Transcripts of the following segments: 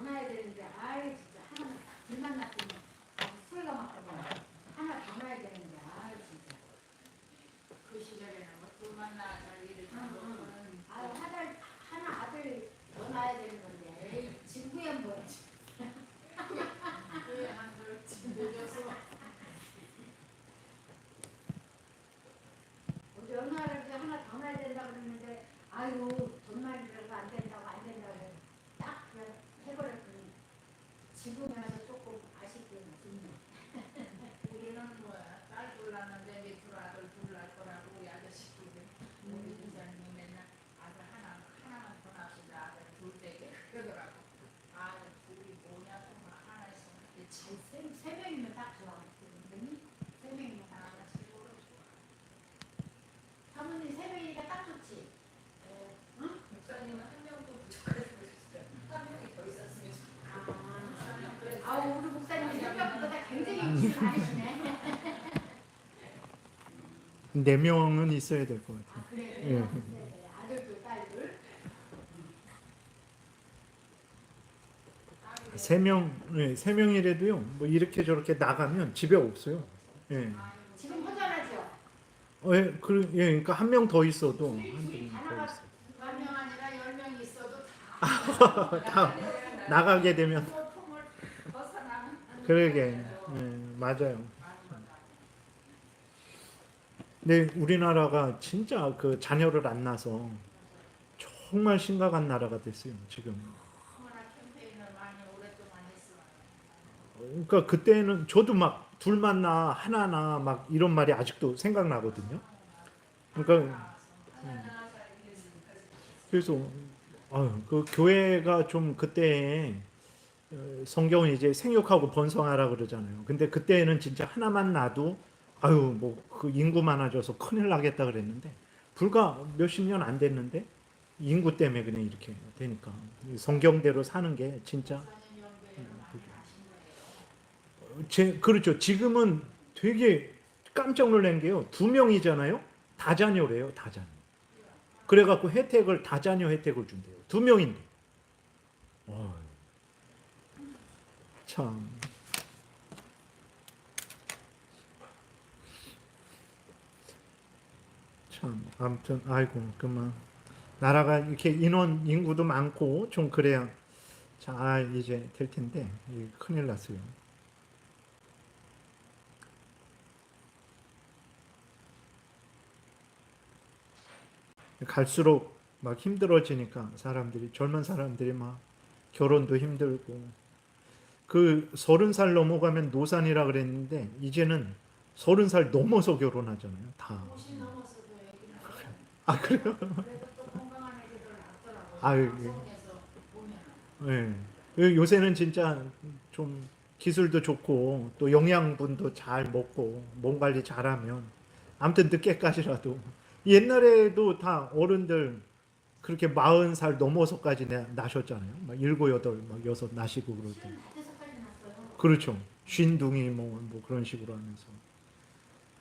놔야 되는데 아이 진짜 하나 둘만 놨더니 소리가 막 하나 더 놔야 되는데 아이 진짜 그 시절에는 뭐 둘만 낳아서 일을 하고 아유 하나 아들 더 놔야 되는 건데 에이 친구야 뭐 그게 한 그렇지 늦어서 우리 어느 할아버지 하나 더 놔야 된다고 그랬는데 아유 돈 많이 들어서 안 된다고 딱 그냥 해버렸더니 지금 와서 조금 아쉽게 우리는 뭐야 딸 둘 낳는데 밑으로 아들 둘 낳을 거라고 우리 아저씨끼리 우리 이사님이 맨날 아들 하나만 더 낳읍시다 아들 둘 되게 그러더라고. 아들 둘이 뭐냐고 하나 있으면 그게 세 명이면 딱 좋아 세 명이면 딱 하나가 좋아 최고로 좋아. 사모님 세 명이니까 딱 좋지 응? 목사님은 한 명도 부족해서 그랬어요. 한 명이 더 있었으면 좋겠어요. 아우 우리 목사님이 생각보다 굉장히 일을 많으시네 4명은 있어야 될 것 같아요. 그래 예. 아들도 딸들 3명, 네, 3명이라도요. 뭐 이렇게 저렇게 나가면 집에 없어요. 예. 지금 혼자라죠? 예, 그러니까 한 명 더 있어도 한 명 더 있어. 1명 아니라 10명 있어도 다 나가게 되면 품을 벗어나면 그러게. 예, 맞아요. 근데 우리나라가 진짜 그 자녀를 안 낳아서 정말 심각한 나라가 됐어요, 지금. 너무나 캠페인을 많이 오랫동안 했어요. 그러니까 그때는 저도 막 둘만 낳아, 하나 낳아 막 이런 말이 아직도 생각나거든요. 그러니까 그래서 그 교회가 좀 그때 성경은 이제 생육하고 번성하라 그러잖아요. 근데 그때는 진짜 하나만 낳아도 뭐 그 인구 많아져서 큰일 나겠다 그랬는데 불과 몇십 년 안 됐는데 인구 때문에 그냥 이렇게 되니까 성경대로 사는 게 진짜 그렇죠. 지금은 되게 깜짝 놀란 게요. 2명이잖아요. 다자녀래요. 다자녀. 그래갖고 다자녀 혜택을 준대요. 2명인데. 참. 아무튼 아이고 그만 나라가 이렇게 인구도 많고 좀 그래야 잘 이제 될 텐데 큰일 났어요. 갈수록 막 힘들어지니까 젊은 사람들이 막 결혼도 힘들고 그 30살 넘어가면 노산이라 그랬는데 이제는 30살 넘어서 결혼하잖아요. 다. 50 넘었어도 얘기는 그래요? 그래도 또 건강한 애들 낳더라고요. 아유, 방송에서 보면 예. 요새는 진짜 좀 기술도 좋고 또 영양분도 잘 먹고 몸 관리 잘하면 아무튼 늦게까지라도 옛날에도 다 어른들 그렇게 40살 넘어서까지 나셨잖아요. 막 7, 8, 막 6 나시고 그럴 때. 그렇죠. 쉰둥이 뭐 그런 식으로 하면서.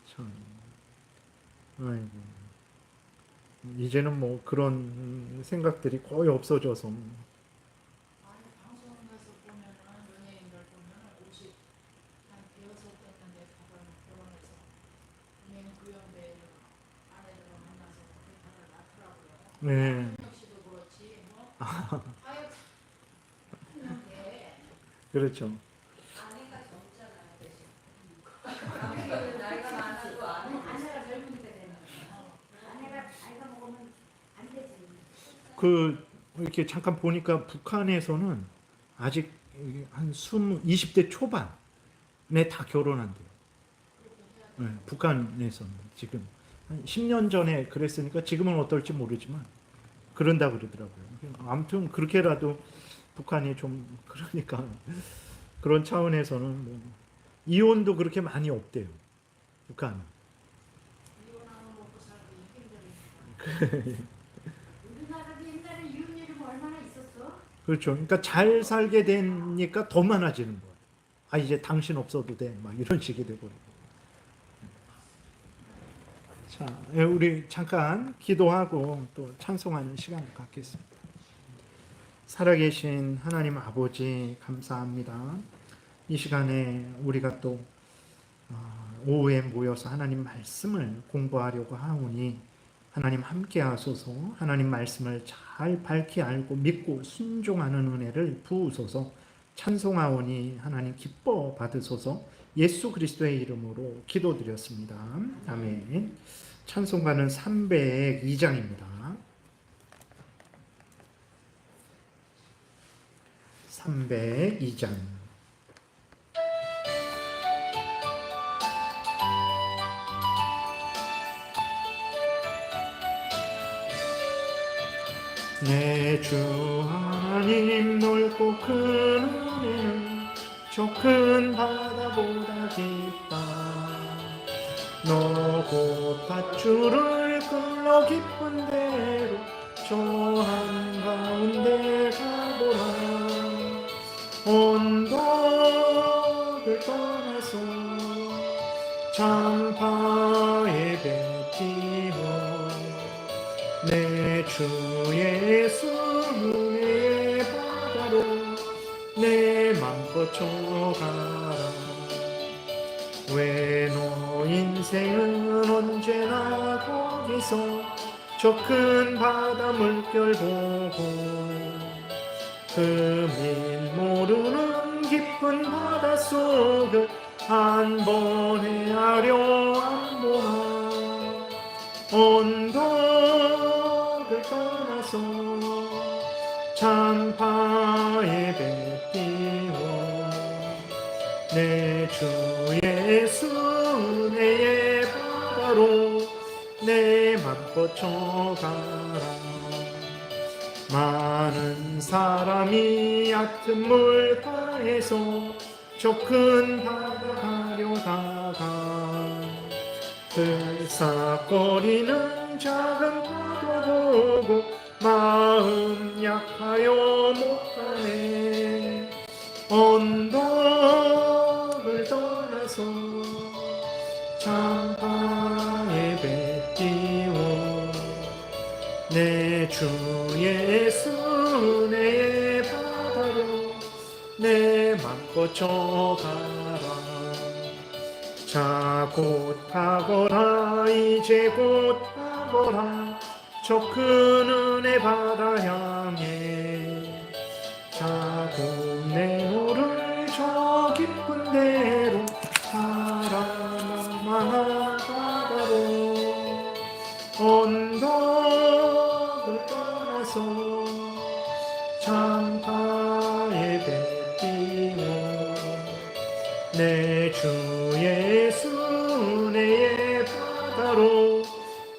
참. 아이고. 이제는 뭐 그런 생각들이 거의 없어져서. 아니 방송에서 보면은 연예인들 보면은 50 한 대여섯 됐는데 다들 결혼해서 연예인 구형대 아내들을 만나서 다들 낳더라고요. 네. 한혁 씨도 그렇지 뭐 아유 했는데 그렇죠. 아내가 젊잖아요 대신. 나이가 많아도 아내가 젊으니까 되는 거야 아내가 나이가 먹으면 안 되지 이렇게 잠깐 보니까 북한에서는 아직 한 20대 초반에 다 결혼한대요. 네, 북한에서는 지금 한 10년 전에 그랬으니까 지금은 어떨지 모르지만 그런다 그러더라고요. 아무튼 그렇게라도 북한이 좀 그러니까 그런 차원에서는 뭐 이혼도 그렇게 많이 없대요. 북한은. 이혼하면 먹고 살기 힘들으니까. 우리나라도 옛날에 이혼율이 얼마나 있었어? 그렇죠. 그러니까 잘 살게 되니까 더 많아지는 거예요. 이제 당신 없어도 돼. 막 이런 식이 되고. 자, 우리 잠깐 기도하고 또 찬송하는 시간을 갖겠습니다. 살아계신 하나님 아버지 감사합니다. 이 시간에 우리가 또 오후에 모여서 하나님 말씀을 공부하려고 하오니 하나님 함께 하소서. 하나님 말씀을 잘 밝히 알고 믿고 순종하는 은혜를 부으소서. 찬송하오니 하나님 기뻐 받으소서. 예수 그리스도의 이름으로 기도드렸습니다. 아멘. 찬송가는 302장입니다. 302장. 내 주 하나님 넓고 큰 은혜는 저 큰 바다보다 깊다. 너 곧 밧줄을 끌러 깊은 데로 저 한가운데 가보라. 언덕을 떠나서 장파에 뱉기며 내 주 예수 은혜의 바다로 내 맘 뻗쳐가라. 왜 너 인생은 언제나 거기서 저 큰 바다 물결 보고 금일 모르는 깊은 바닷속을 한 번 헤아려 안 보나. 언덕을 떠나서 장파에 뱉기워 내 주 예수 은혜의 바다로 내 맘 뻗쳐가라. 많은 사람이 얕은 물가에서 저 큰 바다 가려다가 들썩거리는 작은 파도 보고 마음 약하여 못 가네. 언덕을 떠나서 장파에 뱉기워 내 주 예수 은혜의 바다로 내 맘 뻗쳐가라. 자 곧 가거라. 이제 곧 가거라. 저 큰 은혜 바다 향해. 자 곧 내 노를 저 깊은 데로 사랑만 바다로 언덕을 떠나서 장파에 뱉기워 내 주 예수 은혜의 바다로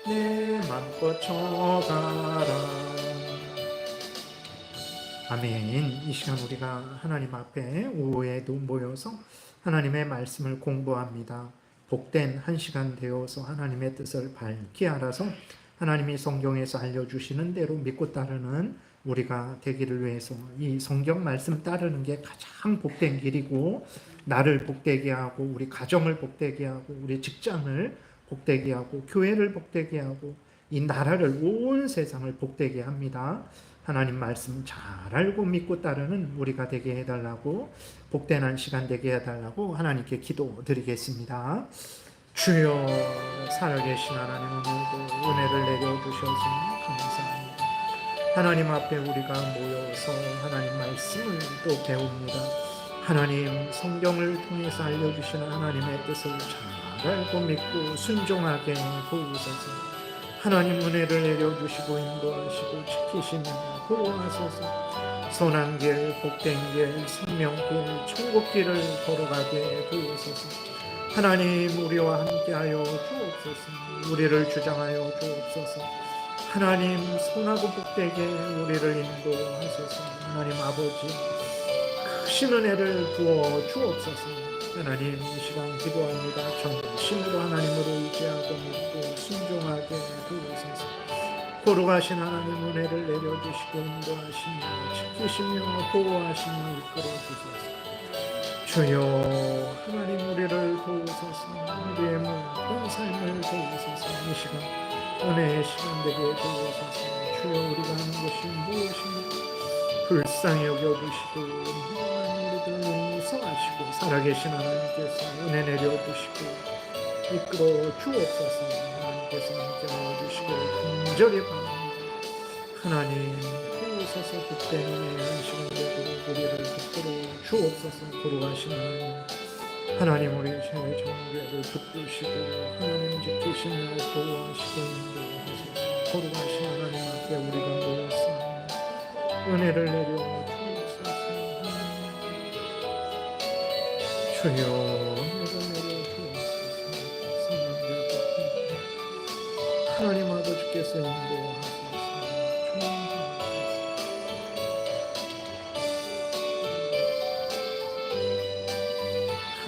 내 맘 뻗쳐가라. 아멘. 이 시간 우리가 하나님 앞에 오후에도 모여서 하나님의 말씀을 공부합니다. 복된 한 시간 되어서 하나님의 뜻을 밝히 알아서 하나님이 성경에서 알려주시는 대로 믿고 따르는 우리가 되기를 위해서 이 성경 말씀 따르는 게 가장 복된 길이고, 나를 복되게 하고 우리 가정을 복되게 하고 우리 직장을 복되게 하고 교회를 복되게 하고 이 나라를, 온 세상을 복되게 합니다. 하나님 말씀 잘 알고 믿고 따르는 우리가 되게 해달라고, 복된 한 시간 되게 해달라고 하나님께 기도드리겠습니다. 주여, 살아계신 하나님, 오늘도 은혜를 내려주셔서 감사합니다. 하나님 앞에 우리가 모여서 하나님 말씀을 또 배웁니다. 하나님 성경을 통해서 알려주시는 하나님의 뜻을 잘 알고 믿고 순종하게 도우소서. 하나님 은혜를 내려주시고 인도하시고 지키시며 보호하소서. 선한 길, 복된 길, 생명길, 천국길을 걸어가게 도우소서. 하나님 우리와 함께하여 주옵소서. 우리를 주장하여 주옵소서. 하나님 선하고 복되게 우리를 인도하소서. 하나님 아버지 크신 은혜를 부어 주옵소서. 하나님 이 시간 기도합니다. 전심으로 하나님으로 의지하고 믿고 순종하게 도우소서. 거룩하신 하나님 은혜를 내려주시고 인도하시며 지키시며 보호하시며 이끌어주소서. 주여, 하나님 우리를 도우소서. 우리의 모든 삶을 도우소서. 이 시간 은혜의 시간 되게 도우소서. 주여, 우리가 하는 것이 무엇입니까? 불쌍히 여겨주시고 우리들을 용서하시고 살아계신 하나님께서 은혜 내려주시고 이끌어 주옵소서. 하나님께서 함께 해주시고 간절히 바랍니다. 하나님 오셔서 복된 은혜의 시간으로 우리를 붙들어 주옵소서. 거룩하신 하나님 우리 죄의 정죄를 붙드시고 하나님 지키시며 보호하시고 인도하소서. 거룩하신 하나님 앞에 우리가 모였습니다. 은혜를 내려 주옵소서. 주여 은혜를 내려 주옵소서. 하나님 아버지께서 인도하소서.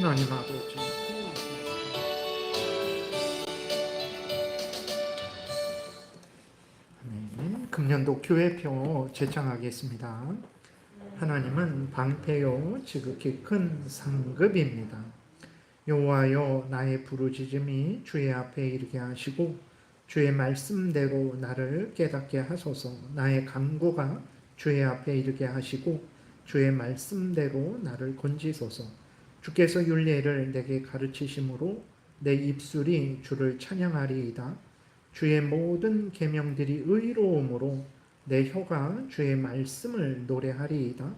하나님 아버지 금년도 교회표 제창하겠습니다. 하나님은 방패요 지극히 큰 상급입니다. 여호와여 나의 부르짖음이 주의 앞에 이르게 하시고 주의 말씀대로 나를 깨닫게 하소서. 나의 간구가 주의 앞에 이르게 하시고 주의 말씀대로 나를 건지소서. 주께서 율례를 내게 가르치심으로 내 입술이 주를 찬양하리이다. 주의 모든 계명들이 의로움으로 내 혀가 주의 말씀을 노래하리이다.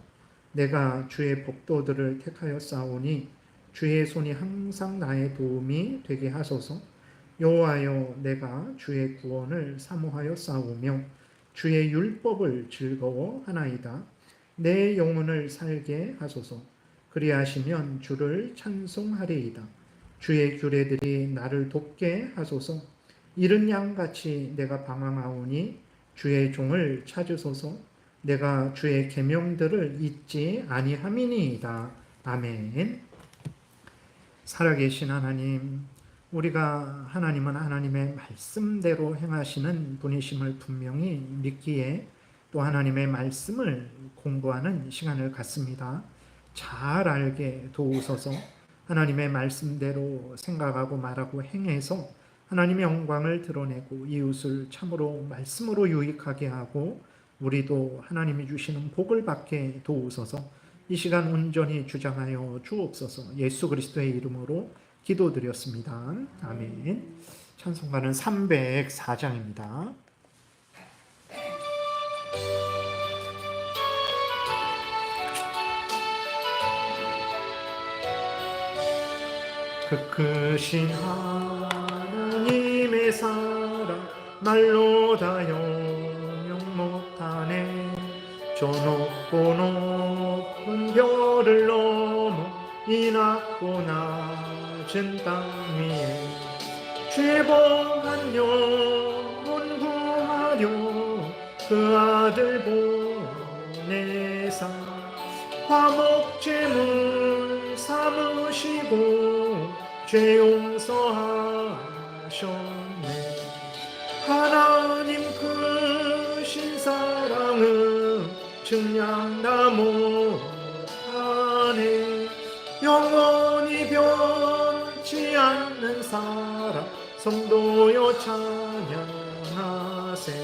내가 주의 법도들을 택하여 싸우니 주의 손이 항상 나의 도움이 되게 하소서. 여호와여 내가 주의 구원을 사모하여 싸우며 주의 율법을 즐거워하나이다. 내 영혼을 살게 하소서. 그리하시면 주를 찬송하리이다. 주의 규례들이 나를 돕게 하소서. 이른 양같이 내가 방황하오니 주의 종을 찾으소서. 내가 주의 계명들을 잊지 아니함이니이다. 아멘. 살아계신 하나님, 우리가 하나님은 하나님의 말씀대로 행하시는 분이심을 분명히 믿기에 또 하나님의 말씀을 공부하는 시간을 갖습니다. 잘 알게 도우소서. 하나님의 말씀대로 생각하고 말하고 행해서 하나님의 영광을 드러내고 이웃을 참으로 말씀으로 유익하게 하고 우리도 하나님이 주시는 복을 받게 도우소서. 이 시간 온전히 주장하여 주옵소서. 예수 그리스도의 이름으로 기도드렸습니다. 아멘. 찬송가는 304장입니다. 그 크신 하나님의 사랑 말로 다 영영 못하네. 저 높고 높은 별을 넘어 이 낮고 낮은 땅 위에 죄범한 영혼 구하려 그 아들 보내사 화목제물 삼으시고 죄 용서하셨네. 하나님 크신 사랑은 증량다 못하네. 영원히 변치 않는 사랑 성도여 찬양하세.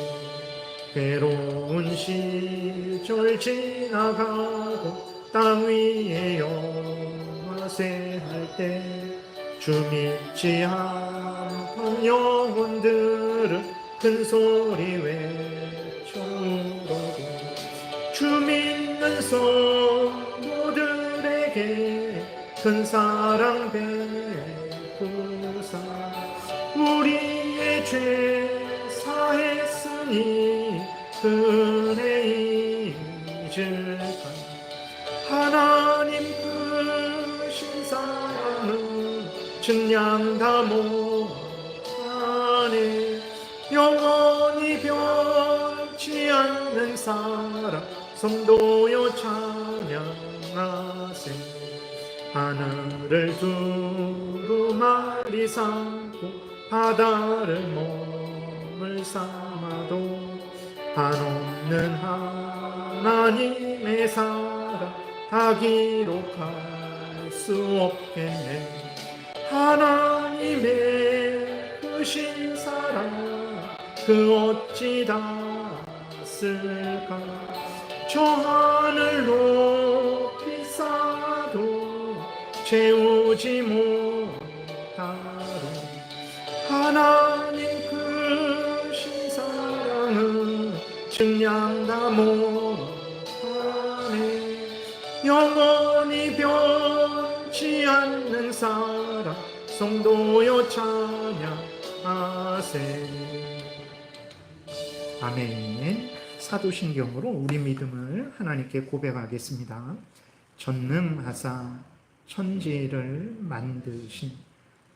괴로운 시절 지나가고 땅 위에 영화세할 때 주 믿지 않던 영혼들은 큰 소리 외쳐오르고 주 믿는 성도들에게 큰 사랑 베푸사 우리의 죄 사했으니 그 은혜 잊을까. 하나님 크신 사랑은 증량 다 못하네. 영원히 변치 않는 사랑 성도여 찬양하세. 하늘을 두루마리 삼고 바다를 몸을 삼아도 한없는 하나님의 사랑 다 기록할 수 없겠네. 하나님의 크신 사랑 그 어찌 다 쓸까. 저 하늘 높이 쌓아도 채우지 못하리. 하나님 크신 사랑은 증량다 못하네. 영원히 변치 않는 사랑 성도여 찬양하세. 아멘. 사도신경으로 우리 믿음을 하나님께 고백하겠습니다. 전능하사 천지를 만드신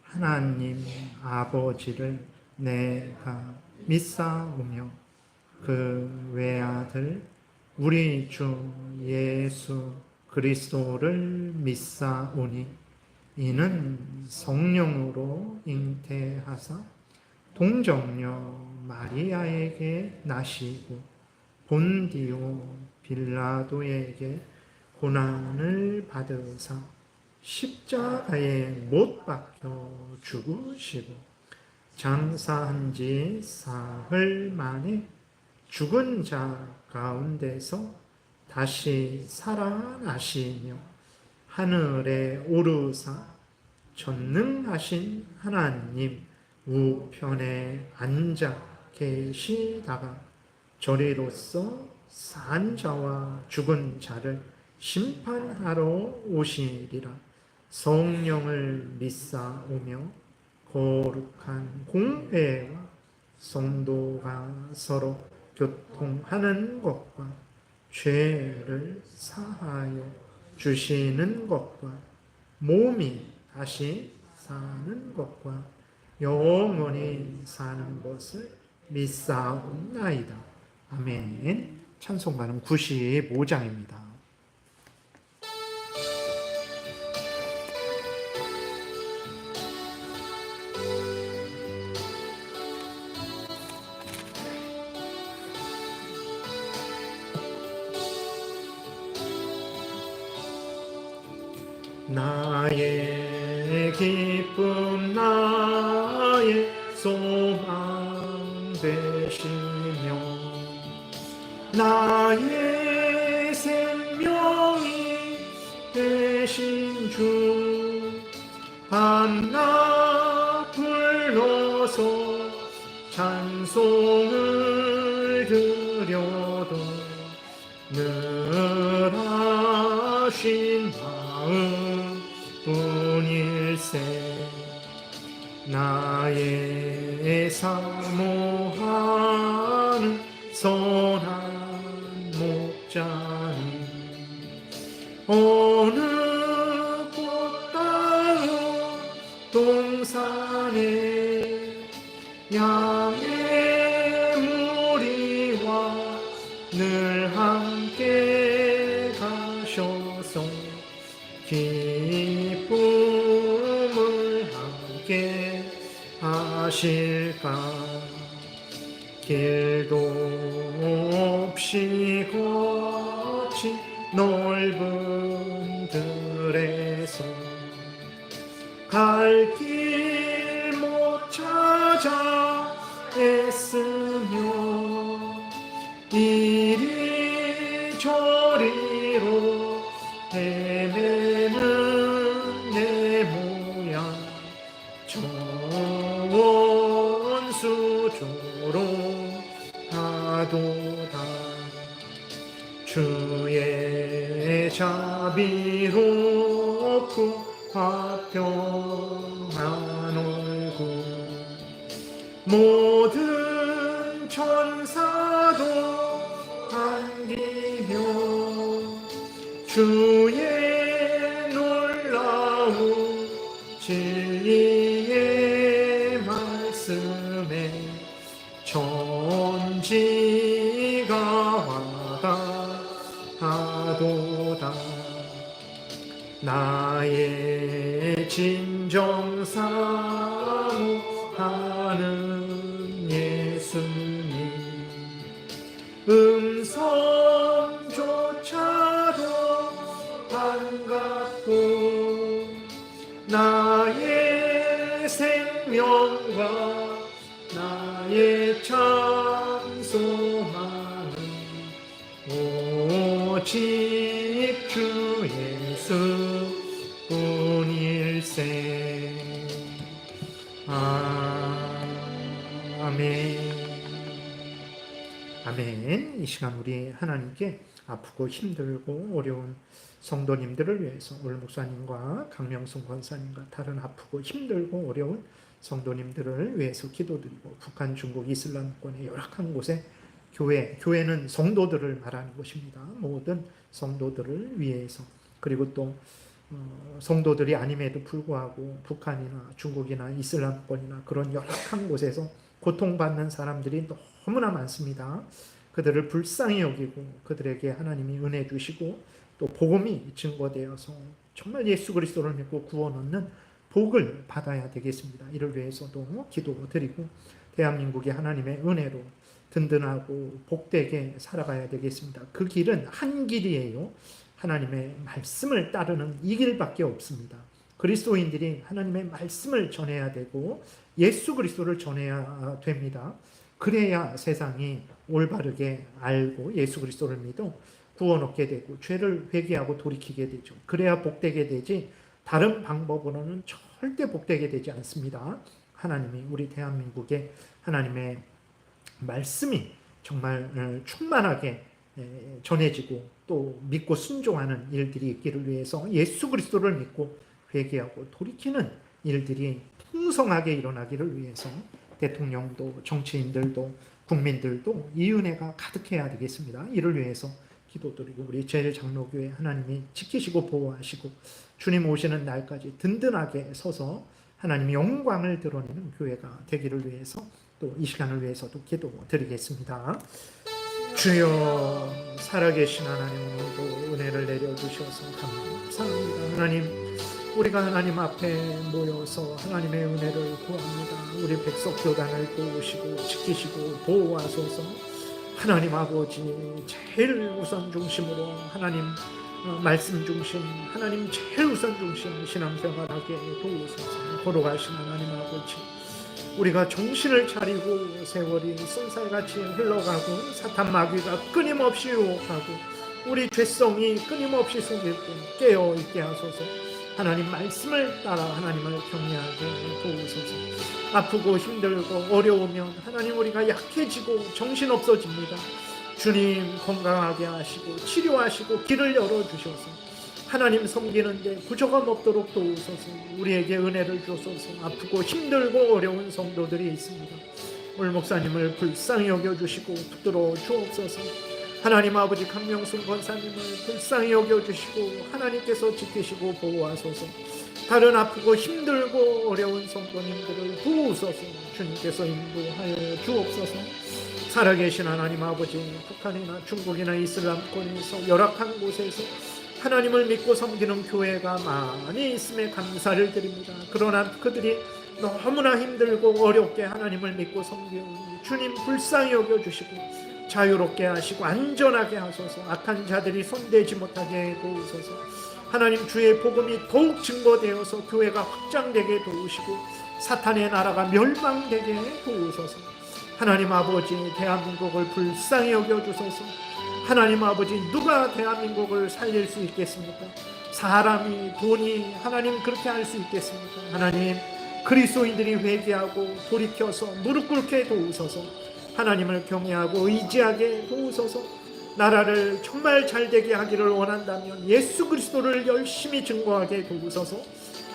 하나님 아버지를 내가 믿사오며 그 외아들 우리 주 예수 그리스도를 믿사오니 이는 성령으로 잉태하사 동정녀 마리아에게 나시고 본디오 빌라도에게 고난을 받으사 십자가에 못 박혀 죽으시고 장사한 지 사흘 만에 죽은 자 가운데서 다시 살아나시며 하늘에 오르사 전능하신 하나님 우편에 앉아 계시다가 저리로서 산 자와 죽은 자를 심판하러 오시리라. 성령을 믿사오며 거룩한 공회와 성도가 서로 교통하는 것과 죄를 사하여 주시는 것과 몸이 다시 사는 것과 영원히 사는 것을 믿사옵나이다. 아멘. 찬송가는 95장입니다. 나의 기쁨 나의 소망 되시며 나의 생명이 되신 주 밤낮 불러서 찬송을 드려도 늘 하신 마음 뿐일세. 나의 사모하는 선한 목자는 어느 꽃다운 동산에 양의 무리와 늘 함께 가셔서 기쁨을 함께 하실까. 길도 없이 거친 넓은 들에서 갈 길 못 찾아 애쓰며 이리저리로 헤매는 내 모양 전원수조롱하도다. 주의 자비롭고 화평한 얼굴 모든 천사도 반기며 주의 놀라운 진리의 말씀에 천지가 화가하도다. 나의 진정 사모하는 예수님 음성조차도 반갑고 나의 생명과 나의 참 소망은 오직 주 예수뿐일세. 아멘. 아멘. 이 시간 우리 하나님께 아프고 힘들고 어려운 성도님들을 위해서 올 목사님과 강명순 권사님과 다른 아프고 힘들고 어려운 성도님들을 위해서 기도드리고, 북한, 중국, 이슬람권의 열악한 곳에 교회는 성도들을 말하는 것입니다. 모든 성도들을 위해서, 그리고 또 성도들이 아님에도 불구하고 북한이나 중국이나 이슬람권이나 그런 열악한 곳에서 고통받는 사람들이 너무나 많습니다. 그들을 불쌍히 여기고 그들에게 하나님이 은혜 주시고 또 복음이 증거되어서 정말 예수 그리스도를 믿고 구원 얻는 복을 받아야 되겠습니다. 이를 위해서도 기도드리고 대한민국이 하나님의 은혜로 든든하고 복되게 살아가야 되겠습니다. 그 길은 한 길이에요. 하나님의 말씀을 따르는 이 길밖에 없습니다. 그리스도인들이 하나님의 말씀을 전해야 되고 예수 그리스도를 전해야 됩니다. 그래야 세상이 올바르게 알고 예수 그리스도를 믿어 구원 얻게 되고 죄를 회개하고 돌이키게 되죠. 그래야 복되게 되지 다른 방법으로는 절대 복되게 되지 않습니다. 하나님이 우리 대한민국에 하나님의 말씀이 정말 충만하게 전해지고 또 믿고 순종하는 일들이 있기를 위해서 예수 그리스도를 믿고 회개하고 돌이키는 일들이 풍성하게 일어나기를 위해서 대통령도 정치인들도 국민들도 이 은혜가 가득해야 되겠습니다. 이를 위해서 기도드리고 우리 제일장로교회 하나님이 지키시고 보호하시고 주님 오시는 날까지 든든하게 서서 하나님의 영광을 드러내는 교회가 되기를 위해서 또 이 시간을 위해서도 기도드리겠습니다. 주여, 살아계신 하나님, 오늘도 은혜를 내려주셔서 감사합니다. 하나님, 우리가 하나님 앞에 모여서 하나님의 은혜를 구합니다. 우리 백석 교단을 도우시고 지키시고 보호하소서. 하나님 아버지, 제일 우선 중심으로 하나님 말씀 중심, 하나님 제일 우선 중심 신앙생활하게 도우소서. 걸어가신 하나님 아버지, 우리가 정신을 차리고 세월이 쏜살같이 흘러가고 사탄 마귀가 끊임없이 유혹하고 우리 죄성이 끊임없이 속일 뿐 깨어있게 하소서. 하나님 말씀을 따라 하나님을 경외하게 도우소서. 아프고 힘들고 어려우면 하나님 우리가 약해지고 정신없어집니다. 주님 건강하게 하시고 치료하시고 길을 열어주셔서 하나님 섬기는데 부족함 없도록 도우소서. 우리에게 은혜를 주소서. 아프고 힘들고 어려운 성도들이 있습니다. 올 목사님을 불쌍히 여겨주시고 붙들어 주옵소서. 하나님 아버지 강명순 권사님을 불쌍히 여겨주시고 하나님께서 지키시고 보호하소서. 다른 아프고 힘들고 어려운 성도님들을 도우소서. 주님께서 인도하여 주옵소서. 살아계신 하나님 아버지, 북한이나 중국이나 이슬람권에서 열악한 곳에서 하나님을 믿고 섬기는 교회가 많이 있음에 감사를 드립니다. 그러나 그들이 너무나 힘들고 어렵게 하나님을 믿고 섬기오니 주님 불쌍히 여겨주시고 자유롭게 하시고 안전하게 하소서. 악한 자들이 손대지 못하게 도우소서. 하나님 주의 복음이 더욱 증거되어서 교회가 확장되게 도우시고 사탄의 나라가 멸망되게 도우소서. 하나님 아버지, 대한민국을 불쌍히 여겨주소서. 하나님 아버지, 누가 대한민국을 살릴 수 있겠습니까? 사람이, 돈이 하나님 그렇게 할 수 있겠습니까? 하나님, 그리스도인들이 회개하고 돌이켜서 무릎 꿇게 도우소서. 하나님을 경외하고 의지하게 도우소서. 나라를 정말 잘되게 하기를 원한다면 예수 그리스도를 열심히 증거하게 도우소서.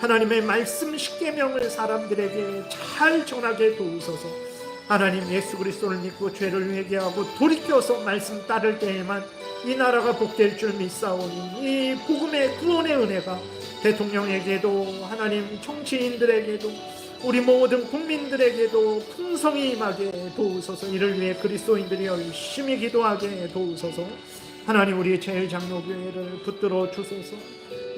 하나님의 말씀 십계명을 사람들에게 잘 전하게 도우소서. 하나님, 예수 그리스도를 믿고 죄를 회개하고 돌이켜서 말씀 따를 때에만 이 나라가 복될 줄 믿사오니 이 복음의 구원의 은혜가 대통령에게도 하나님 정치인들에게도 우리 모든 국민들에게도 풍성히 임하게 도우소서. 이를 위해 그리스도인들이 열심히 기도하게 도우소서. 하나님, 우리 제일장로교회를 붙들어 주소서.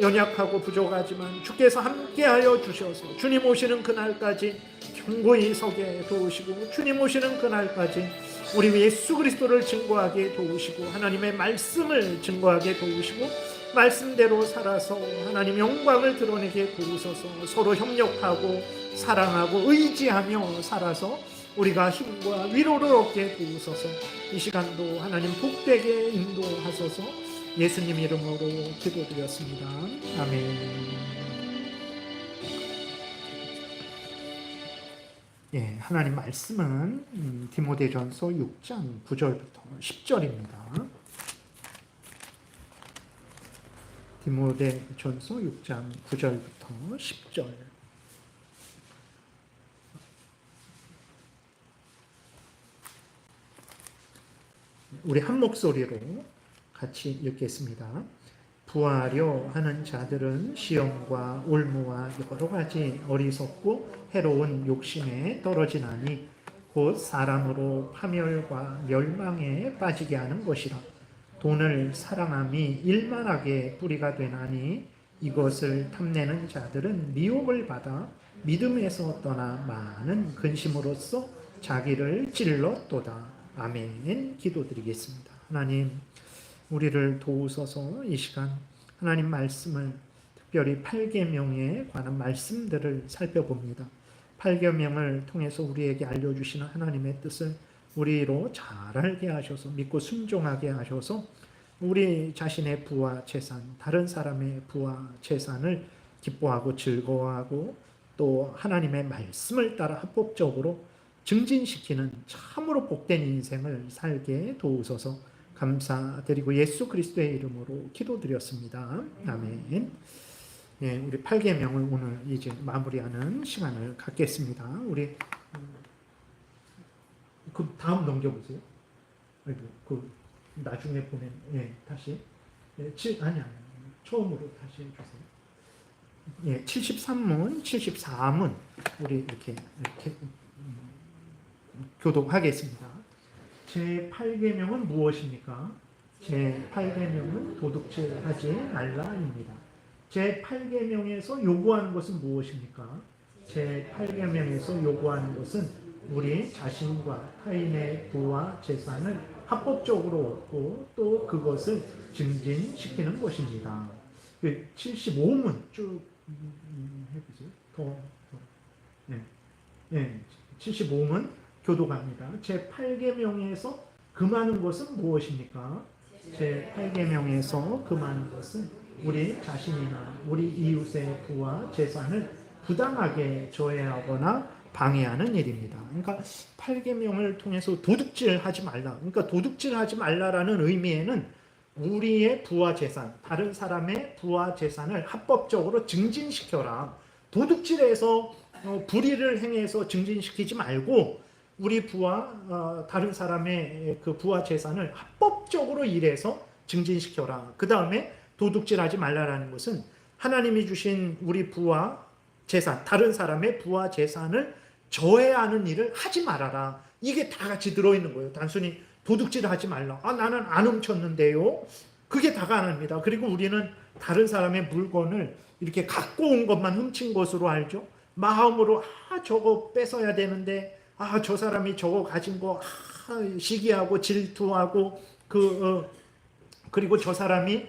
연약하고 부족하지만 주께서 함께하여 주셔서 주님 오시는 그날까지 견고히 서게 도우시고 주님 오시는 그날까지 우리 예수 그리스도를 증거하게 도우시고 하나님의 말씀을 증거하게 도우시고 말씀대로 살아서 하나님 영광을 드러내게 도우소서. 서로 협력하고 사랑하고 의지하며 살아서 우리가 힘과 위로를 얻게 도우소서. 이 시간도 하나님 복되게 인도하소서. 예수님 이름으로 기도드렸습니다. 아멘. 예, 하나님 말씀은 디모데전서 6장 9절부터 10절입니다. 디모데전서 6장 9절부터 10절. 우리 한 목소리로 같이 읽겠습니다. 부하려 하는 자들은 시험과 올무와 여러 가지 어리석고 해로운 욕심에 떨어지나니 곧 사람으로 파멸과 멸망에 빠지게 하는 것이라. 돈을 사랑함이 일만하게 뿌리가 되나니 이것을 탐내는 자들은 미혹을 받아 믿음에서 떠나 많은 근심으로써 자기를 찔렀도다. 아멘. 기도드리겠습니다. 하나님, 우리를 도우소서. 이 시간 하나님 말씀을 특별히 8계명에 관한 말씀들을 살펴봅니다. 8계명을 통해서 우리에게 알려주시는 하나님의 뜻을 우리로 잘 알게 하셔서 믿고 순종하게 하셔서 우리 자신의 부와 재산, 다른 사람의 부와 재산을 기뻐하고 즐거워하고 또 하나님의 말씀을 따라 합법적으로 증진시키는 참으로 복된 인생을 살게 도우소서. 감사드리고 예수 그리스도의 이름으로 기도드렸습니다. 아멘. 예, 우리 8계명을 오늘 이제 마무리하는 시간을 갖겠습니다. 우리 그 다음 넘겨보세요. 아이고, 그 나중에 보낸 다시 아니 처음으로 다시 해주세요. 73문, 74문 우리 이렇게 교독하겠습니다. 제8계명은 무엇입니까? 제8계명은 도둑질하지 말라입니다. 제8계명에서 요구하는 것은 무엇입니까? 제8계명에서 요구하는 것은 우리 자신과 타인의 부와 재산을 합법적으로 얻고 또 그것을 증진시키는 것입니다. 75문 쭉 해보세요. 네. 75문 교독합니다. 제8계명에서 금하는 것은 무엇입니까? 제8계명에서 금하는 것은 우리 자신이나 우리 이웃의 부와 재산을 부당하게 조회하거나 방해하는 일입니다. 그러니까 8계명을 통해서 도둑질하지 말라. 그러니까 도둑질하지 말라라는 의미에는 우리의 부와 재산, 다른 사람의 부와 재산을 합법적으로 증진시켜라. 도둑질해서 불의를 행해서 증진시키지 말고 우리 부와 다른 사람의 그 부와 재산을 합법적으로 일해서 증진시켜라. 그 다음에 도둑질하지 말라라는 것은 하나님이 주신 우리 부와 재산, 다른 사람의 부와 재산을 저해하는 일을 하지 말아라. 이게 다 같이 들어있는 거예요. 단순히 도둑질하지 말라. 나는 안 훔쳤는데요. 그게 다가 아닙니다. 그리고 우리는 다른 사람의 물건을 이렇게 갖고 온 것만 훔친 것으로 알죠. 마음으로 저거 뺏어야 되는데 저 사람이 저거 가진 거 시기하고 질투하고 그리고 저 사람이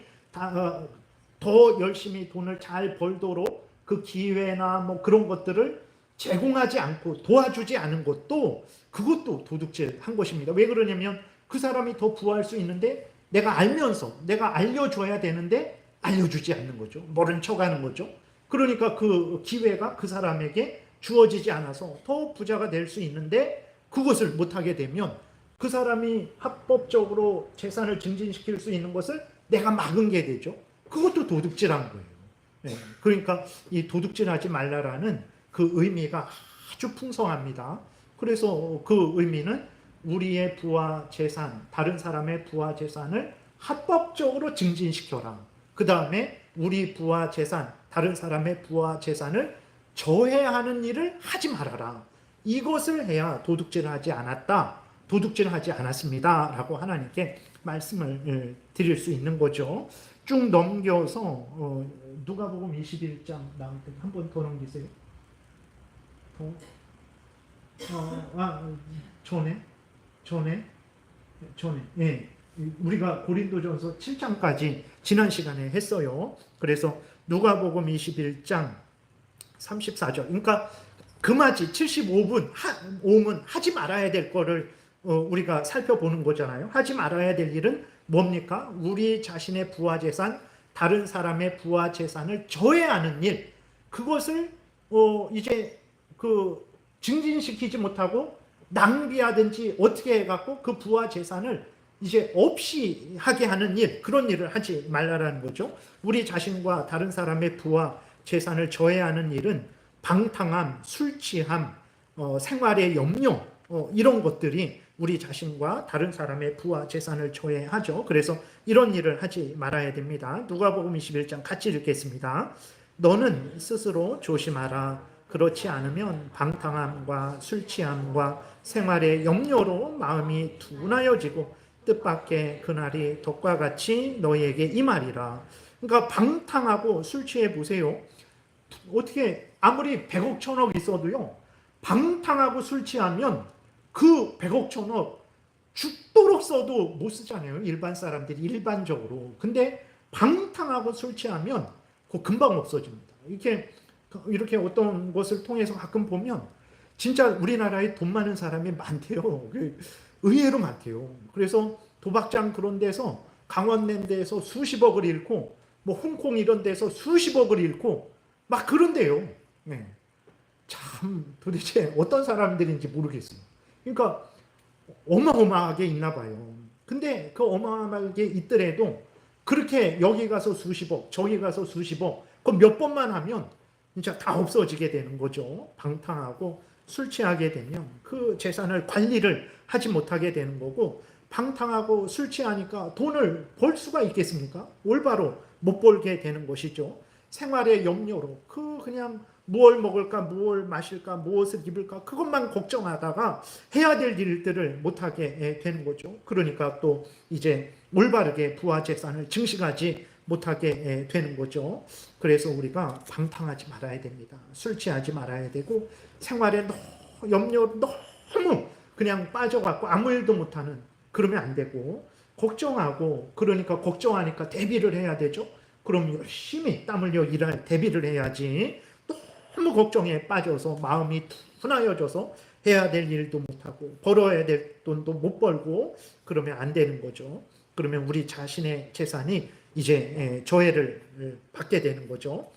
더 열심히 돈을 잘 벌도록 그 기회나 뭐 그런 것들을 제공하지 않고 도와주지 않은 것도 그것도 도둑질한 것입니다. 왜 그러냐면 그 사람이 더 부할 수 있는데 내가 알면서 내가 알려줘야 되는데 알려주지 않는 거죠. 모른 척하는 거죠. 그러니까 그 기회가 그 사람에게 주어지지 않아서 더 부자가 될 수 있는데 그것을 못하게 되면 그 사람이 합법적으로 재산을 증진시킬 수 있는 것을 내가 막은 게 되죠. 그것도 도둑질한 거예요. 네. 그러니까 이 도둑질하지 말라라는 그 의미가 아주 풍성합니다. 그래서 그 의미는 우리의 부와 재산, 다른 사람의 부와 재산을 합법적으로 증진시켜라. 그 다음에 우리 부와 재산, 다른 사람의 부와 재산을 저해하는 일을 하지 말아라. 이것을 해야 도둑질하지 않았다, 도둑질하지 않았습니다 라고 하나님께 말씀을 드릴 수 있는 거죠. 쭉 넘겨서 누가복음 21장 나올 때 한 번 더 넘기세요. 전에 예, 우리가 고린도전서 7장까지 지난 시간에 했어요. 그래서 누가복음 21장 34절. 그러니까 금하지 75문 하지 말아야 될 거를 우리가 살펴보는 거잖아요. 하지 말아야 될 일은 뭡니까? 우리 자신의 부와 재산, 다른 사람의 부와 재산을 저해하는 일, 그것을 이제 그 증진시키지 못하고 낭비하든지 어떻게 해갖고 그 부와 재산을 이제 없이 하게 하는 일, 그런 일을 하지 말라라는 거죠. 우리 자신과 다른 사람의 부와 재산을 저해하는 일은 방탕함, 술 취함, 생활의 염려, 이런 것들이 우리 자신과 다른 사람의 부와 재산을 저해하죠. 그래서 이런 일을 하지 말아야 됩니다. 누가복음 21장 같이 읽겠습니다. 너는 스스로 조심하라. 그렇지 않으면 방탕함과 술 취함과 생활의 염려로 마음이 둔하여지고 뜻밖의 그날이 덕과 같이 너희에게 임하리라. 그러니까 방탕하고 술 취해 보세요. 어떻게 아무리 100억 1000억 있어도요, 방탕하고 술 취하면 그 100억 1000억 죽도록 써도 못 쓰잖아요. 일반 사람들이 일반적으로. 근데 방탕하고 술 취하면 그 금방 없어집니다. 이렇게 어떤 것을 통해서 가끔 보면 진짜 우리나라에 돈 많은 사람이 많대요. 의외로 많대요. 그래서 도박장 그런 데서, 강원랜드에서 수십억을 잃고, 뭐 홍콩 이런 데서 수십억을 잃고 막 그런데요. 네. 참 도대체 어떤 사람들인지 모르겠어요. 그러니까 어마어마하게 있나 봐요. 근데 그 어마어마하게 있더라도 그렇게 여기 가서 수십억, 저기 가서 수십억, 그럼 몇 번만 하면 진짜 다 없어지게 되는 거죠. 방탕하고 술 취하게 되면 그 재산을 관리를 하지 못하게 되는 거고, 방탕하고 술 취하니까 돈을 벌 수가 있겠습니까? 올바로 못 벌게 되는 것이죠. 생활의 염려로 그냥 무엇을 먹을까, 무엇을 마실까, 무엇을 입을까, 그것만 걱정하다가 해야 될 일들을 못하게 되는 거죠. 그러니까 또 이제 올바르게 부와 재산을 증식하지 못하게 되는 거죠. 그래서 우리가 방탕하지 말아야 됩니다. 술 취하지 말아야 되고, 생활에 염려 너무 그냥 빠져갖고 아무 일도 못하는, 그러면 안 되고, 걱정하고, 그러니까 걱정하니까 대비를 해야 되죠. 그럼 열심히 땀 흘려 일할 대비를 해야지. 너무 걱정에 빠져서 마음이 둔하여져서 해야 될 일도 못하고 벌어야 될 돈도 못 벌고 그러면 안 되는 거죠. 그러면 우리 자신의 재산이 이제 저해를 받게 되는 거죠.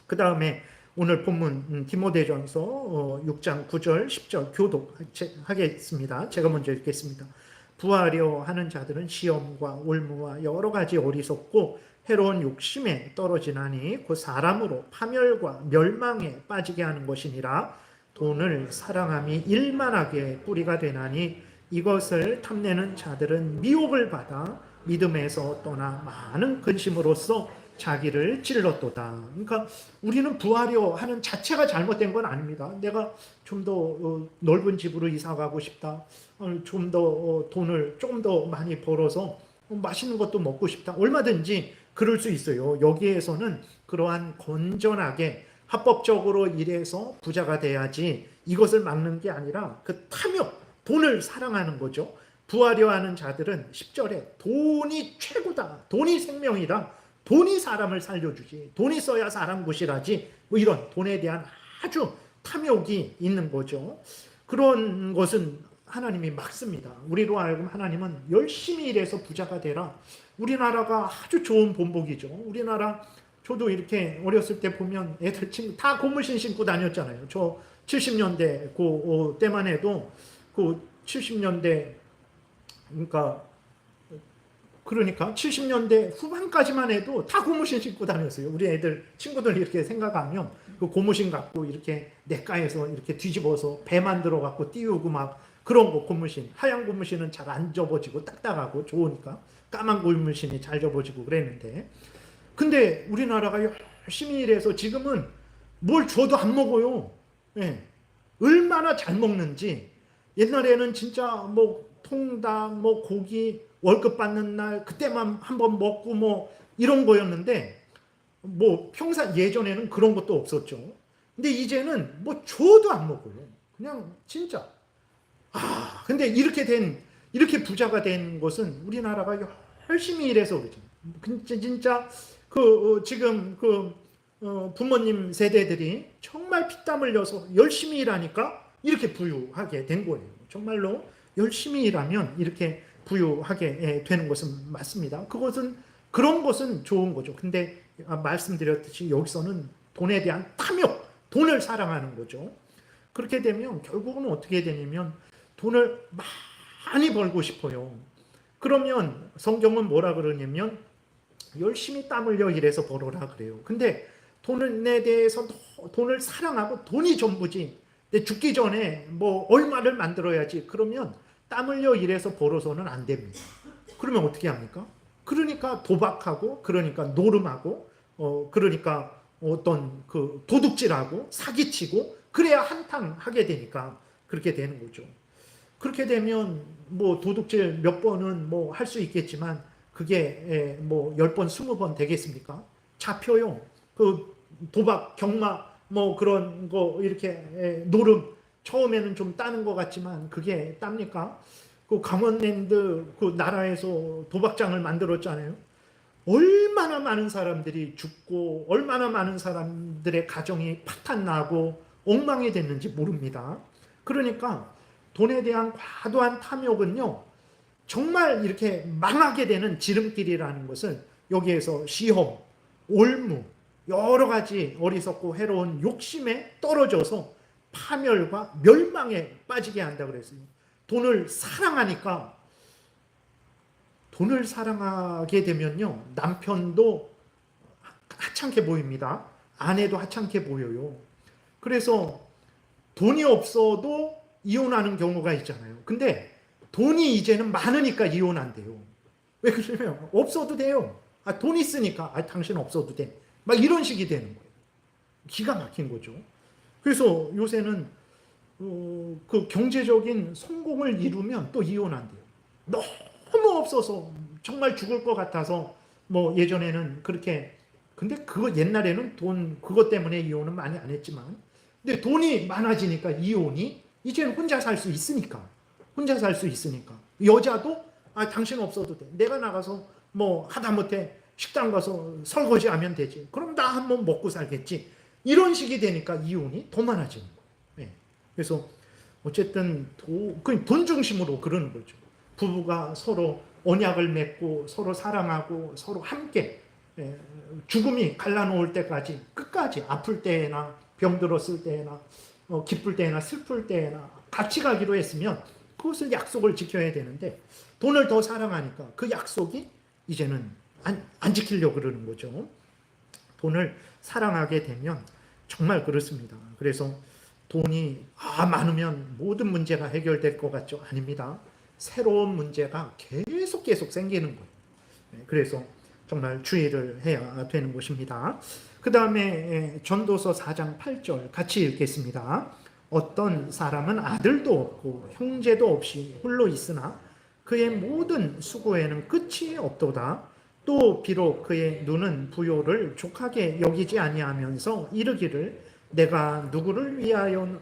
그 다음에 오늘 본문 디모데전서 6장 9절 10절 교독하겠습니다. 제가 먼저 읽겠습니다. 부하려 하는 자들은 시험과 올무와 여러 가지 어리석고 해로운 욕심에 떨어지나니 그 사람으로 파멸과 멸망에 빠지게 하는 것이니라. 돈을 사랑함이 일만하게 뿌리가 되나니 이것을 탐내는 자들은 미혹을 받아 믿음에서 떠나 많은 근심으로써 자기를 찔렀도다. 그러니까 우리는 부하려 하는 자체가 잘못된 건 아닙니다. 내가 좀 더 넓은 집으로 이사 가고 싶다. 좀 더 돈을 좀 더 많이 벌어서 맛있는 것도 먹고 싶다. 얼마든지 그럴 수 있어요. 여기에서는 그러한 건전하게 합법적으로 일해서 부자가 돼야지 이것을 막는 게 아니라 그 탐욕, 돈을 사랑하는 거죠. 부하려 하는 자들은 10절에 돈이 최고다. 돈이 생명이다. 돈이 사람을 살려주지. 돈이 써야 사람 구실하지. 뭐 이런 돈에 대한 아주 탐욕이 있는 거죠. 그런 것은 하나님이 막습니다. 우리로 하여금 하나님은 열심히 일해서 부자가 되라. 우리나라가 아주 좋은 본보기죠. 우리나라, 저도 이렇게 어렸을 때 보면 애들 친구 다 고무신 신고 다녔잖아요. 저 70년대 그 때만 해도 그 70년대 그러니까 70년대 후반까지만 해도 다 고무신 신고 다녔어요. 우리 애들 친구들 이렇게 생각하면 그 고무신 갖고 이렇게 냇가에서 이렇게 뒤집어서 배 만들어 갖고 띄우고 막 그런 거, 고무신. 하얀 고무신은 잘 안 접어지고 딱딱하고 좋으니까 까만 고무신이 잘 접어지고 그랬는데, 근데 우리나라가 열심히 일해서 지금은 뭘 줘도 안 먹어요. 예. 얼마나 잘 먹는지. 옛날에는 진짜 뭐 통닭, 뭐 고기 월급 받는 날 그때만 한번 먹고 뭐 이런 거였는데, 뭐 평상 예전에는 그런 것도 없었죠. 근데 이제는 뭐 줘도 안 먹어요. 그냥 진짜. 근데 이렇게 부자가 된 것은 우리나라가 열심히 일해서 그렇죠. 진짜 지금 부모님 세대들이 정말 피땀 흘려서 열심히 일하니까 이렇게 부유하게 된 거예요. 정말로 열심히 일하면 이렇게 부유하게 되는 것은 맞습니다. 그런 것은 좋은 거죠. 근데 말씀드렸듯이 여기서는 돈에 대한 탐욕, 돈을 사랑하는 거죠. 그렇게 되면 결국은 어떻게 되냐면 돈을 많이 벌고 싶어요. 그러면 성경은 뭐라 그러냐면 열심히 땀 흘려 일해서 벌어라 그래요. 근데 돈에 대해서 돈을 사랑하고 돈이 전부지. 근데 죽기 전에 뭐 얼마를 만들어야지. 그러면 땀 흘려 일해서 벌어서는 안 됩니다. 그러면 어떻게 합니까? 그러니까 도박하고, 그러니까 노름하고, 그러니까 어떤 그 도둑질하고 사기치고 그래야 한탕하게 되니까 그렇게 되는 거죠. 그렇게 되면 뭐 도둑질 몇 번은 뭐 할 수 있겠지만 그게 뭐 10번, 20번 되겠습니까? 잡혀요. 그 도박, 경마 뭐 그런 거 이렇게 노름 처음에는 좀 따는 것 같지만 그게 땁니까? 그 강원랜드 그 나라에서 도박장을 만들었잖아요. 얼마나 많은 사람들이 죽고 얼마나 많은 사람들의 가정이 파탄나고 엉망이 됐는지 모릅니다. 그러니까 돈에 대한 과도한 탐욕은요, 정말 이렇게 망하게 되는 지름길이라는 것을 여기에서 시험, 올무, 여러 가지 어리석고 해로운 욕심에 떨어져서 파멸과 멸망에 빠지게 한다고 그랬어요. 돈을 사랑하니까, 돈을 사랑하게 되면요, 남편도 하찮게 보입니다. 아내도 하찮게 보여요. 그래서 돈이 없어도 이혼하는 경우가 있잖아요. 근데 돈이 이제는 많으니까 이혼한대요. 왜 그러냐면 없어도 돼요. 돈 있으니까 당신 없어도 돼. 막 이런 식이 되는 거예요. 기가 막힌 거죠. 그래서 요새는 그 경제적인 성공을 이루면 또 이혼한대요. 너무 없어서 정말 죽을 것 같아서 뭐 예전에는 그렇게, 근데 그거 옛날에는 돈 그것 때문에 이혼은 많이 안 했지만, 근데 돈이 많아지니까 이혼이 이제는 혼자 살 수 있으니까, 여자도 당신 없어도 돼. 내가 나가서 뭐 하다못해 식당 가서 설거지하면 되지. 그럼 나 한번 먹고 살겠지. 이런 식이 되니까 이혼이 더 많아지는 거예요. 네. 그래서 어쨌든 돈 중심으로 그러는 거죠. 부부가 서로 언약을 맺고 서로 사랑하고 서로 함께 죽음이 갈라놓을 때까지 끝까지 아플 때나 병들었을 때나 기쁠 때나 슬플 때나 같이 가기로 했으면 그것을 약속을 지켜야 되는데 돈을 더 사랑하니까 그 약속이 이제는 안 지키려고 그러는 거죠. 돈을 사랑하게 되면 정말 그렇습니다. 그래서 돈이 많으면 모든 문제가 해결될 것 같죠? 아닙니다. 새로운 문제가 계속 생기는 거예요. 그래서 정말 주의를 해야 되는 것입니다. 그 다음에 전도서 4장 8절 같이 읽겠습니다. 어떤 사람은 아들도 없고 형제도 없이 홀로 있으나 그의 모든 수고에는 끝이 없도다. 또 비록 그의 눈은 부요를 족하게 여기지 아니하면서 이르기를 내가 누구를 위하여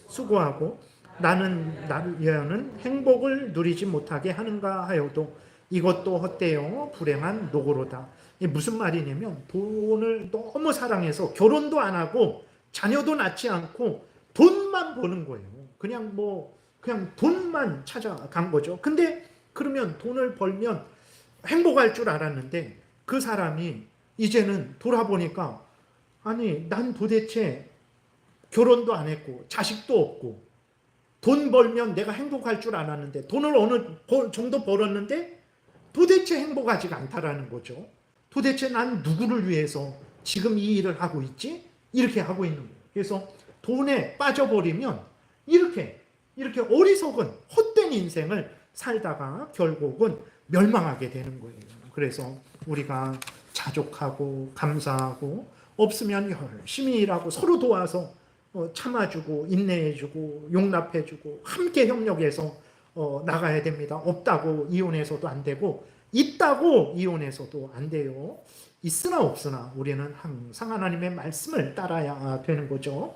수고하고 나를 위하여는 행복을 누리지 못하게 하는가 하여도 이것도 헛되어 불행한 노고로다. 이게 무슨 말이냐면 돈을 너무 사랑해서 결혼도 안 하고 자녀도 낳지 않고 돈만 버는 거예요. 그냥 돈만 찾아간 거죠. 근데 그러면 돈을 벌면 행복할 줄 알았는데 그 사람이 이제는 돌아보니까 아니 난 도대체 결혼도 안 했고 자식도 없고 돈 벌면 내가 행복할 줄 알았는데 돈을 어느 정도 벌었는데 도대체 행복하지가 않다라는 거죠. 도대체 난 누구를 위해서 지금 이 일을 하고 있지? 이렇게 하고 있는 거예요. 그래서 돈에 빠져버리면 이렇게 어리석은 헛된 인생을 살다가 결국은 멸망하게 되는 거예요. 그래서 우리가 자족하고 감사하고 없으면 열심히 일하고 서로 도와서 참아주고 인내해주고 용납해주고 함께 협력해서 나가야 됩니다. 없다고 이혼해서도 안 되고 있다고 이혼해서도 안 돼요. 있으나 없으나 우리는 항상 하나님의 말씀을 따라야 되는 거죠.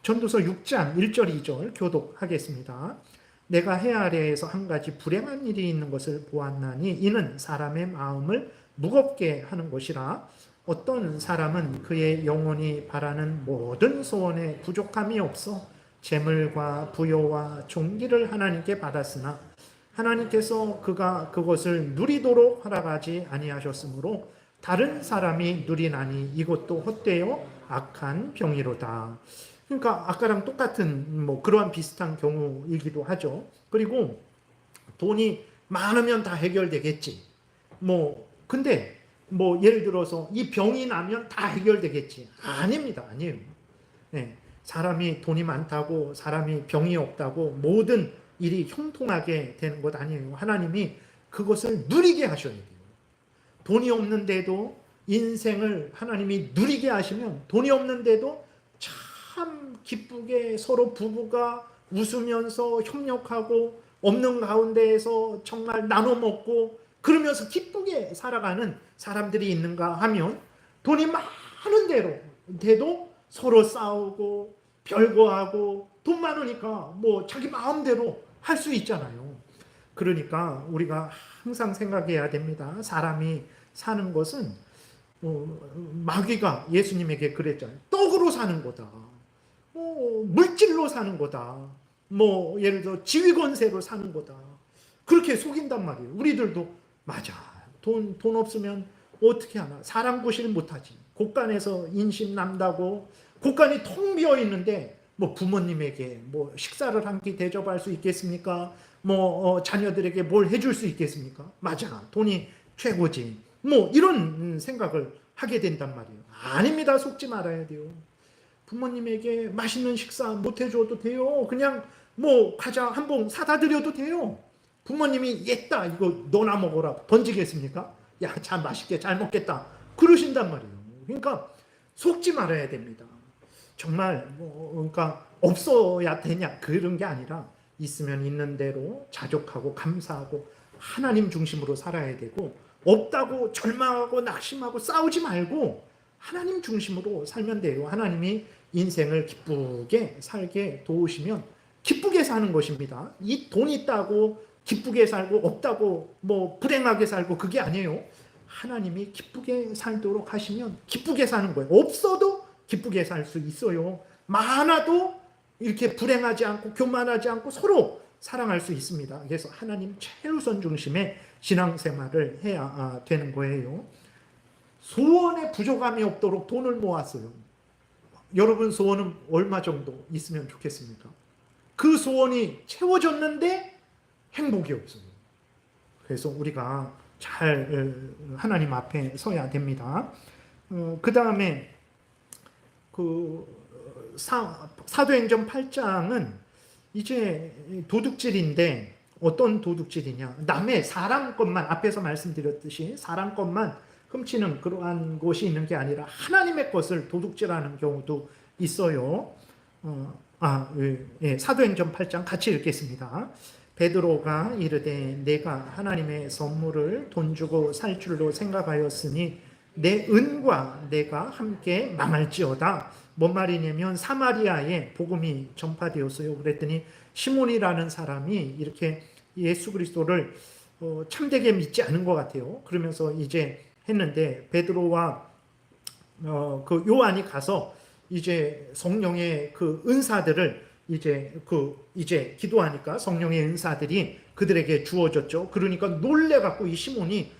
전도서 6장 1절 2절 교독하겠습니다. 내가 해 아래에서 한 가지 불행한 일이 있는 것을 보았나니 이는 사람의 마음을 무겁게 하는 것이라. 어떤 사람은 그의 영혼이 바라는 모든 소원에 부족함이 없어 재물과 부요와 존귀를 하나님께 받았으나 하나님께서 그가 그것을 누리도록 허락하지 아니하셨으므로 다른 사람이 누리나니 이것도 헛되어 악한 병이로다. 그러니까 아까랑 똑같은 뭐 그러한 비슷한 경우이기도 하죠. 그리고 돈이 많으면 다 해결되겠지. 뭐 근데 뭐 예를 들어서 이 병이 나면 다 해결되겠지. 아닙니다. 아니에요. 네. 사람이 돈이 많다고 사람이 병이 없다고 모든 일이 형통하게 되는 것 아니에요. 하나님이 그것을 누리게 하셔야 돼요. 돈이 없는데도 인생을 하나님이 누리게 하시면 돈이 없는데도 참 기쁘게 서로 부부가 웃으면서 협력하고 없는 가운데에서 정말 나눠 먹고 그러면서 기쁘게 살아가는 사람들이 있는가 하면 돈이 많은 대로 서로 싸우고 별거하고 돈 많으니까 뭐 자기 마음대로 할 수 있잖아요. 그러니까 우리가 항상 생각해야 됩니다. 사람이 사는 것은 마귀가 예수님에게 그랬잖아요. 떡으로 사는 거다. 물질로 사는 거다. 뭐 예를 들어 지위권세로 사는 거다. 그렇게 속인단 말이에요. 우리들도 맞아. 돈 없으면 어떻게 하나. 사람 구실 못하지. 곳간에서 인심 남다고 곳간이 텅 비어 있는데 뭐 부모님에게 뭐 식사를 한 끼 대접할 수 있겠습니까? 뭐 자녀들에게 뭘 해줄 수 있겠습니까? 맞아. 돈이 최고지. 뭐 이런 생각을 하게 된단 말이에요. 아닙니다. 속지 말아야 돼요. 부모님에게 맛있는 식사 못 해줘도 돼요. 그냥 뭐 과자 한 봉 사다 드려도 돼요. 부모님이 옛다 이거 너나 먹어라 던지겠습니까? 야 참 맛있게 잘 먹겠다 그러신단 말이에요. 그러니까 속지 말아야 됩니다. 정말 그러니까 없어야 되냐 그런 게 아니라 있으면 있는 대로 자족하고 감사하고 하나님 중심으로 살아야 되고 없다고 절망하고 낙심하고 싸우지 말고 하나님 중심으로 살면 돼요. 하나님이 인생을 기쁘게 살게 도우시면 기쁘게 사는 것입니다. 이 돈 있다고 기쁘게 살고 없다고 뭐 불행하게 살고 그게 아니에요. 하나님이 기쁘게 살도록 하시면 기쁘게 사는 거예요. 없어도 기쁘게 살 수 있어요. 많아도 이렇게 불행하지 않고 교만하지 않고 서로 사랑할 수 있습니다. 그래서 하나님 최우선 중심의 신앙생활을 해야 되는 거예요. 소원에 부족함이 없도록 돈을 모았어요. 여러분 소원은 얼마 정도 있으면 좋겠습니까? 그 소원이 채워졌는데 행복이 없어요. 그래서 우리가 잘 하나님 앞에 서야 됩니다. 그 다음에 그 사도행전 8장은 이제 도둑질인데 어떤 도둑질이냐? 남의 사람 것만 앞에서 말씀드렸듯이 사람 것만 훔치는 그러한 것이 있는 게 아니라 하나님의 것을 도둑질하는 경우도 있어요. 사도행전 8장 같이 읽겠습니다. 베드로가 이르되 내가 하나님의 선물을 돈 주고 살 줄로 생각하였으니 내 은과 내가 함께 망할지어다. 뭔 말이냐면 사마리아에 복음이 전파되었어요. 그랬더니 시몬이라는 사람이 이렇게 예수 그리스도를 참되게 믿지 않은 것 같아요. 그러면서 이제 했는데 베드로와 그 요한이 가서 이제 성령의 그 은사들을 이제 기도하니까 성령의 은사들이 그들에게 주어졌죠. 그러니까 놀래갖고 이 시몬이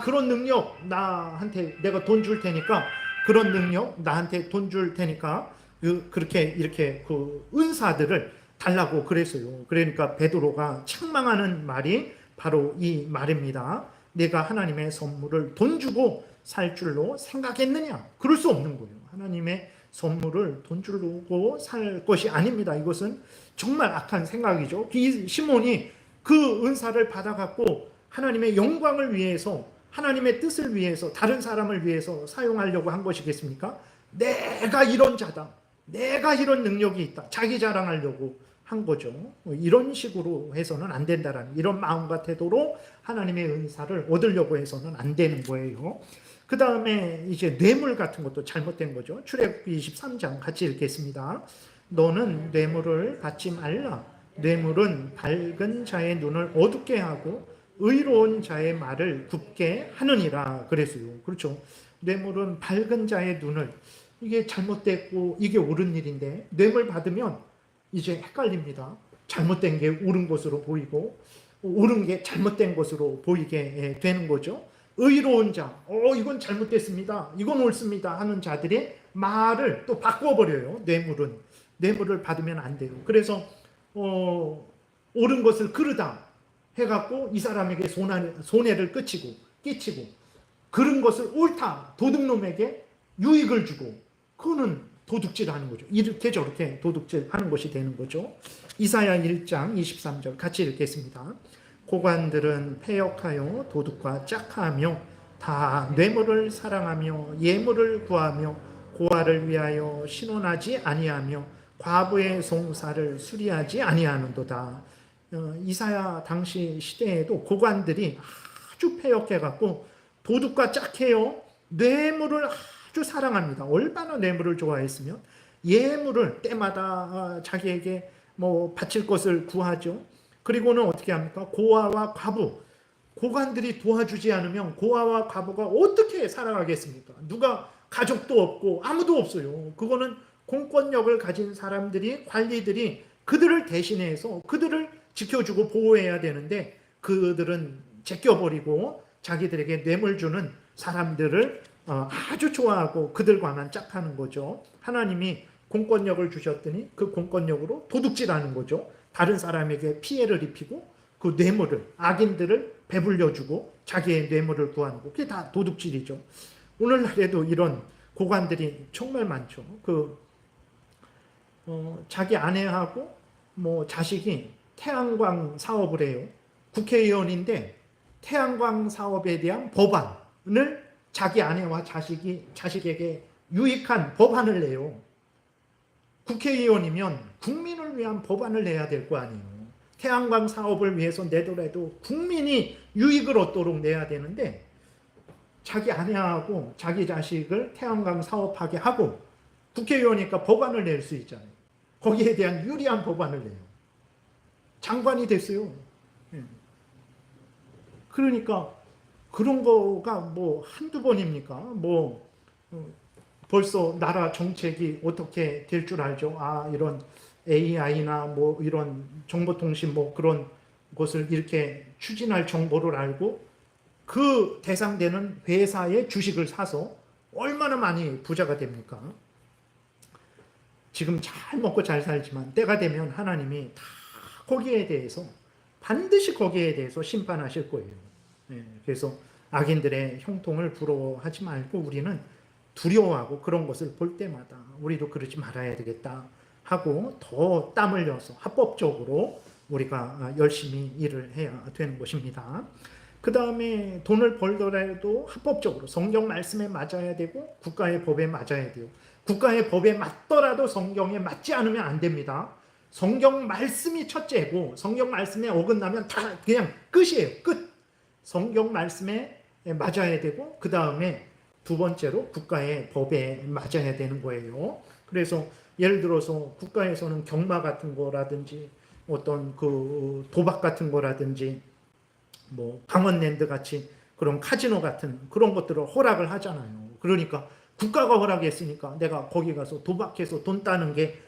그런 능력 나한테 내가 돈 줄 테니까 그런 능력 나한테 돈 줄 테니까 그렇게 이렇게 그 은사들을 달라고 그랬어요. 그러니까 베드로가 책망하는 말이 바로 이 말입니다. 내가 하나님의 선물을 돈 주고 살 줄로 생각했느냐? 그럴 수 없는 거예요. 하나님의 선물을 돈 주고 살 것이 아닙니다. 이것은 정말 악한 생각이죠. 이 시몬이 그 은사를 받아갖고 하나님의 영광을 위해서 하나님의 뜻을 위해서 다른 사람을 위해서 사용하려고 한 것이겠습니까? 내가 이런 자다. 내가 이런 능력이 있다. 자기 자랑하려고 한 거죠. 이런 식으로 해서는 안 된다라는 이런 마음과 태도로 하나님의 은사를 얻으려고 해서는 안 되는 거예요. 그 다음에 이제 뇌물 같은 것도 잘못된 거죠. 출애굽기 23장 같이 읽겠습니다. 너는 뇌물을 받지 말라. 뇌물은 밝은 자의 눈을 어둡게 하고 의로운 자의 말을 굽게 하느니라 그랬어요. 그렇죠. 뇌물은 밝은 자의 눈을 이게 잘못됐고 이게 옳은 일인데 뇌물 받으면 이제 헷갈립니다. 잘못된 게 옳은 것으로 보이고 옳은 게 잘못된 것으로 보이게 되는 거죠. 의로운 자, 이건 잘못됐습니다. 이건 옳습니다. 하는 자들의 말을 또 바꿔버려요. 뇌물을 받으면 안 돼요. 그래서 옳은 것을 그르다 해갖고 이 사람에게 손해를 끼치고 그런 것을 옳다 도둑놈에게 유익을 주고, 그거는 도둑질하는 거죠. 이렇게 저렇게 도둑질하는 것이 되는 거죠. 이사야 1장 23절 같이 읽겠습니다. 고관들은 패역하여 도둑과 짝하며 다 뇌물을 사랑하며 예물을 구하며 고아를 위하여 신원하지 아니하며 과부의 송사를 수리하지 아니하는도다. 이사야 당시 시대에도 고관들이 아주 패역해갖고 도둑과 짝해요. 뇌물을 아주 사랑합니다. 얼마나 뇌물을 좋아했으면 예물을 때마다 자기에게 바칠 것을 구하죠. 그리고는 어떻게 합니까? 고아와 과부, 고관들이 도와주지 않으면 고아와 과부가 어떻게 살아가겠습니까? 누가 가족도 없고 아무도 없어요. 그거는 공권력을 가진 사람들이, 관리들이 그들을 대신해서 그들을 지켜주고 보호해야 되는데, 그들은 제껴버리고 자기들에게 뇌물 주는 사람들을 아주 좋아하고 그들과만 짝하는 거죠. 하나님이 공권력을 주셨더니 그 공권력으로 도둑질하는 거죠. 다른 사람에게 피해를 입히고 그 뇌물을, 악인들을 배불려주고 자기의 뇌물을 구하는 거, 그게 다 도둑질이죠. 오늘날에도 이런 고관들이 정말 많죠. 자기 아내하고 자식이 태양광 사업을 해요. 국회의원인데 태양광 사업에 대한 법안을 자기 아내와 자식에게 유익한 법안을 내요. 국회의원이면 국민을 위한 법안을 내야 될 거 아니에요. 태양광 사업을 위해서 내더라도 국민이 유익을 얻도록 내야 되는데, 자기 아내하고 자기 자식을 태양광 사업하게 하고 국회의원이니까 법안을 낼 수 있잖아요. 거기에 대한 유리한 법안을 내요. 장관이 됐어요. 그러니까 그런 거가 한두 번입니까? 벌써 나라 정책이 어떻게 될 줄 알죠? 이런 AI나 이런 정보통신 그런 것을 이렇게 추진할 정보를 알고 그 대상되는 회사의 주식을 사서 얼마나 많이 부자가 됩니까? 지금 잘 먹고 잘 살지만 때가 되면 하나님이 다 반드시 거기에 대해서 심판하실 거예요. 그래서 악인들의 형통을 부러워하지 말고 우리는 두려워하고 그런 것을 볼 때마다 우리도 그러지 말아야 되겠다 하고 더 땀 흘려서 합법적으로 우리가 열심히 일을 해야 되는 것입니다. 그 다음에 돈을 벌더라도 합법적으로 성경 말씀에 맞아야 되고 국가의 법에 맞아야 돼요. 국가의 법에 맞더라도 성경에 맞지 않으면 안 됩니다. 성경 말씀이 첫째고 성경 말씀에 어긋나면 다 그냥 끝이에요. 끝. 성경 말씀에 맞아야 되고 그 다음에 두 번째로 국가의 법에 맞아야 되는 거예요. 그래서 예를 들어서 국가에서는 경마 같은 거라든지 어떤 그 도박 같은 거라든지 강원랜드 같이 그런 카지노 같은 그런 것들을 허락을 하잖아요. 그러니까 국가가 허락했으니까 내가 거기 가서 도박해서 돈 따는 게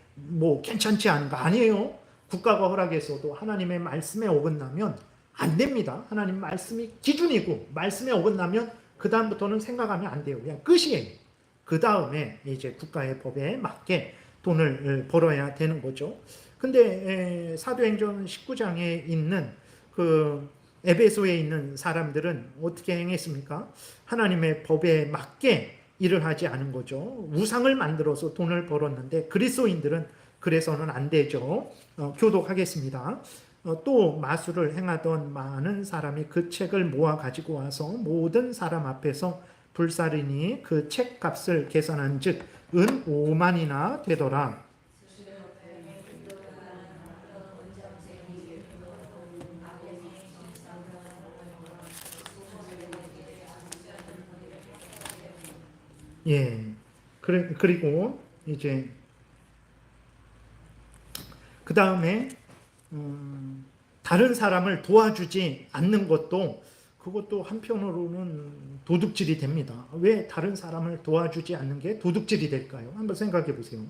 괜찮지 않은가? 아니에요. 국가가 허락했어도 하나님의 말씀에 어긋나면 안 됩니다. 하나님 말씀이 기준이고 말씀에 어긋나면 그 다음부터는 생각하면 안 돼요. 그냥 끝이에요. 그 다음에 이제 국가의 법에 맞게 돈을 벌어야 되는 거죠. 근데 사도행전 19장에 있는 그 에베소에 있는 사람들은 어떻게 행했습니까? 하나님의 법에 맞게 일을 하지 않은 거죠. 우상을 만들어서 돈을 벌었는데 그리스도인들은 그래서는 안 되죠. 교독하겠습니다. 또 마술을 행하던 많은 사람이 그 책을 모아 가지고 와서 모든 사람 앞에서 불사르니 그 책 값을 계산한 즉 은 5만이나 되더라. 예. 그리고 이제 그 다음에 다른 사람을 도와주지 않는 그것도 한편으로는 도둑질이 됩니다. 왜 다른 사람을 도와주지 않는 게 도둑질이 될까요? 한번 생각해 보세요.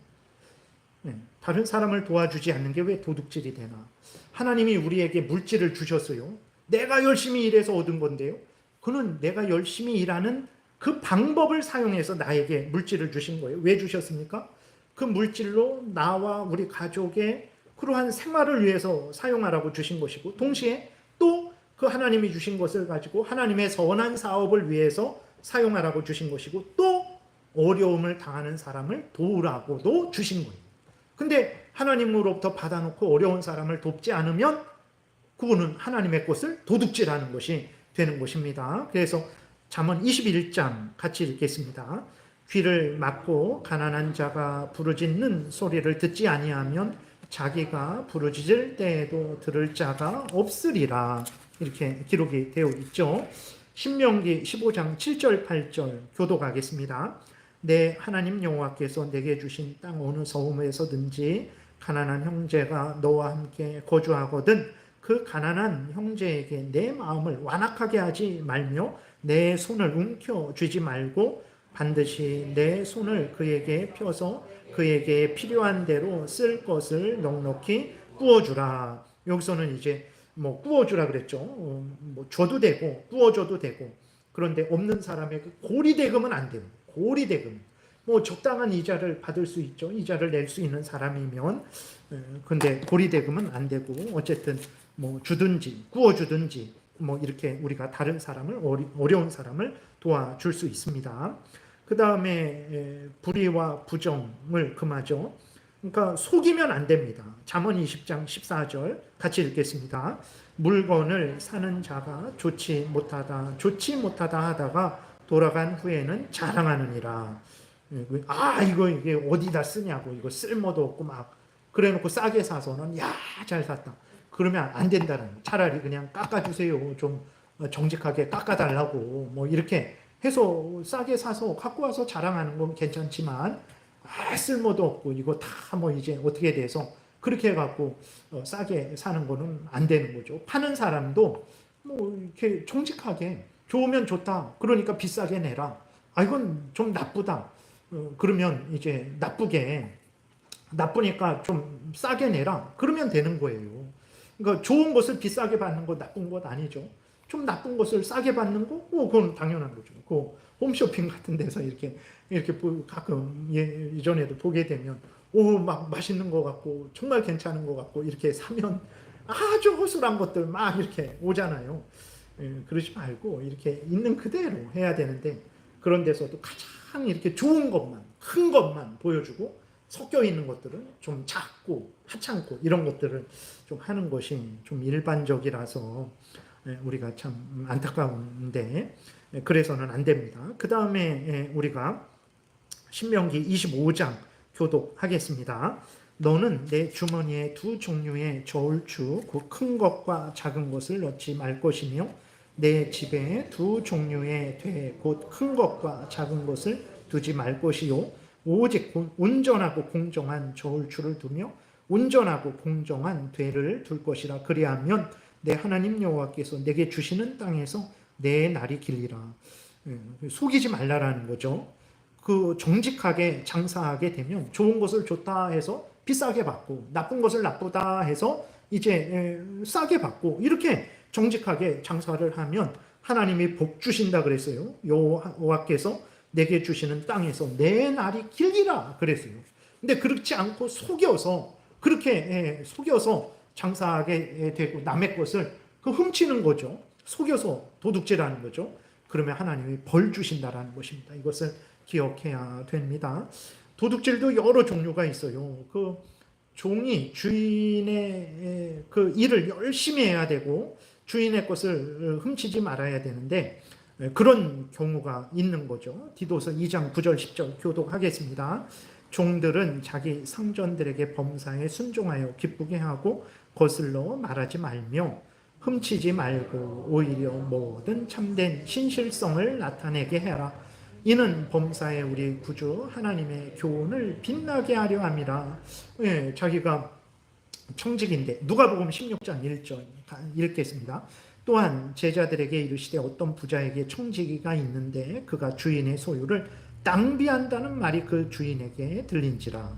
다른 사람을 도와주지 않는 게 왜 도둑질이 되나? 하나님이 우리에게 물질을 주셨어요. 내가 열심히 일해서 얻은 건데요. 그는 내가 열심히 일하는 그 방법을 사용해서 나에게 물질을 주신 거예요. 왜 주셨습니까? 그 물질로 나와 우리 가족의 그러한 생활을 위해서 사용하라고 주신 것이고, 동시에 또 그 하나님이 주신 것을 가지고 하나님의 선한 사업을 위해서 사용하라고 주신 것이고, 또 어려움을 당하는 사람을 도우라고도 주신 거예요. 근데 하나님으로부터 받아놓고 어려운 사람을 돕지 않으면 그거는 하나님의 것을 도둑질하는 것이 되는 것입니다. 그래서 잠언 21장 같이 읽겠습니다. 귀를 막고 가난한 자가 부르짖는 소리를 듣지 아니하면 자기가 부르짖을 때에도 들을 자가 없으리라. 이렇게 기록이 되어 있죠. 신명기 15장 7절 8절 교독하겠습니다. 내 하나님 여호와께서 내게 주신 땅 어느 성읍에서든지 가난한 형제가 너와 함께 거주하거든 그 가난한 형제에게 내 마음을 완악하게 하지 말며 내 손을 움켜쥐지 말고 반드시 내 손을 그에게 펴서 그에게 필요한 대로 쓸 것을 넉넉히 구워주라. 여기서는 이제 뭐 구워주라 그랬죠. 뭐 줘도 되고 구워줘도 되고, 그런데 없는 사람에게 고리대금은 안 돼요. 고리대금. 뭐 적당한 이자를 받을 수 있죠. 이자를 낼 수 있는 사람이면. 근데 고리대금은 안 되고, 어쨌든 뭐 주든지 구워주든지 뭐 이렇게 우리가 다른 사람을, 어려운 사람을 도와줄 수 있습니다. 그 다음에 불의와 부정을 금하죠. 그러니까 속이면 안 됩니다. 잠언 20장 14절 같이 읽겠습니다. 물건을 사는 자가 좋지 못하다 하다가 돌아간 후에는 자랑하느니라. 이게 어디다 쓰냐고, 이거 쓸모도 없고 막 그래놓고 싸게 사서는 잘 샀다. 그러면 안 된다는, 차라리 그냥 깎아주세요. 좀 정직하게 깎아달라고 뭐 이렇게 해서 싸게 사서 갖고 와서 자랑하는 건 괜찮지만, 쓸모도 없고 이거 다 뭐 이제 어떻게 돼서 그렇게 해갖고 싸게 사는 거는 안 되는 거죠. 파는 사람도 뭐 이렇게 정직하게 좋으면 좋다, 그러니까 비싸게 내라. 이건 좀 나쁘다. 그러면 이제 나쁘니까 좀 싸게 내라. 그러면 되는 거예요. 그러니까 좋은 것을 비싸게 받는 거 나쁜 것 아니죠. 좀 나쁜 것을 싸게 받는 거, 그건 당연한 거죠. 그 홈쇼핑 같은 데서 이렇게 가끔 이전에도 보게 되면 막 맛있는 거 같고 정말 괜찮은 거 같고 이렇게 사면 아주 허술한 것들 막 이렇게 오잖아요. 그러지 말고 이렇게 있는 그대로 해야 되는데, 그런 데서도 가장 이렇게 좋은 것만, 큰 것만 보여주고 섞여 있는 것들은 좀 작고 하찮고 이런 것들을 좀 하는 것이 좀 일반적이라서 우리가 참 안타까운데, 그래서는 안 됩니다. 그 다음에 우리가 신명기 25장 교독하겠습니다. 너는 내 주머니에 두 종류의 저울추 곧 큰 것과 작은 것을 넣지 말 것이며 내 집에 두 종류의 돼 곧 큰 것과 작은 것을 두지 말 것이요 오직 온전하고 공정한 저울추를 두며 온전하고 공정한 되를 둘 것이라. 그리하면 내 하나님 여호와께서 내게 주시는 땅에서 내 날이 길리라. 속이지 말라라는 거죠. 그 정직하게 장사하게 되면 좋은 것을 좋다 해서 비싸게 받고, 나쁜 것을 나쁘다 해서 이제 싸게 받고, 이렇게 정직하게 장사를 하면 하나님이 복 주신다 그랬어요. 여호와께서 내게 주시는 땅에서 내 날이 길리라 그랬어요. 근데 그렇지 않고 그렇게 속여서 장사하게 되고 남의 것을 훔치는 거죠. 속여서 도둑질하는 거죠. 그러면 하나님이 벌 주신다라는 것입니다. 이것을 기억해야 됩니다. 도둑질도 여러 종류가 있어요. 그 종이 주인의 그 일을 열심히 해야 되고 주인의 것을 훔치지 말아야 되는데, 그런 경우가 있는 거죠. 디도서 2장 9절 10절 교독하겠습니다. 종들은 자기 상전들에게 범사에 순종하여 기쁘게 하고 거슬러 말하지 말며 훔치지 말고 오히려 모든 참된 신실성을 나타내게 해라. 이는 범사에 우리 구주 하나님의 교훈을 빛나게 하려 함이라. 자기가 청직인데, 누가복음 16장 1절 읽겠습니다. 또한 제자들에게 이르시되 어떤 부자에게 청지기가 있는데 그가 주인의 소유를 낭비한다는 말이 그 주인에게 들린지라.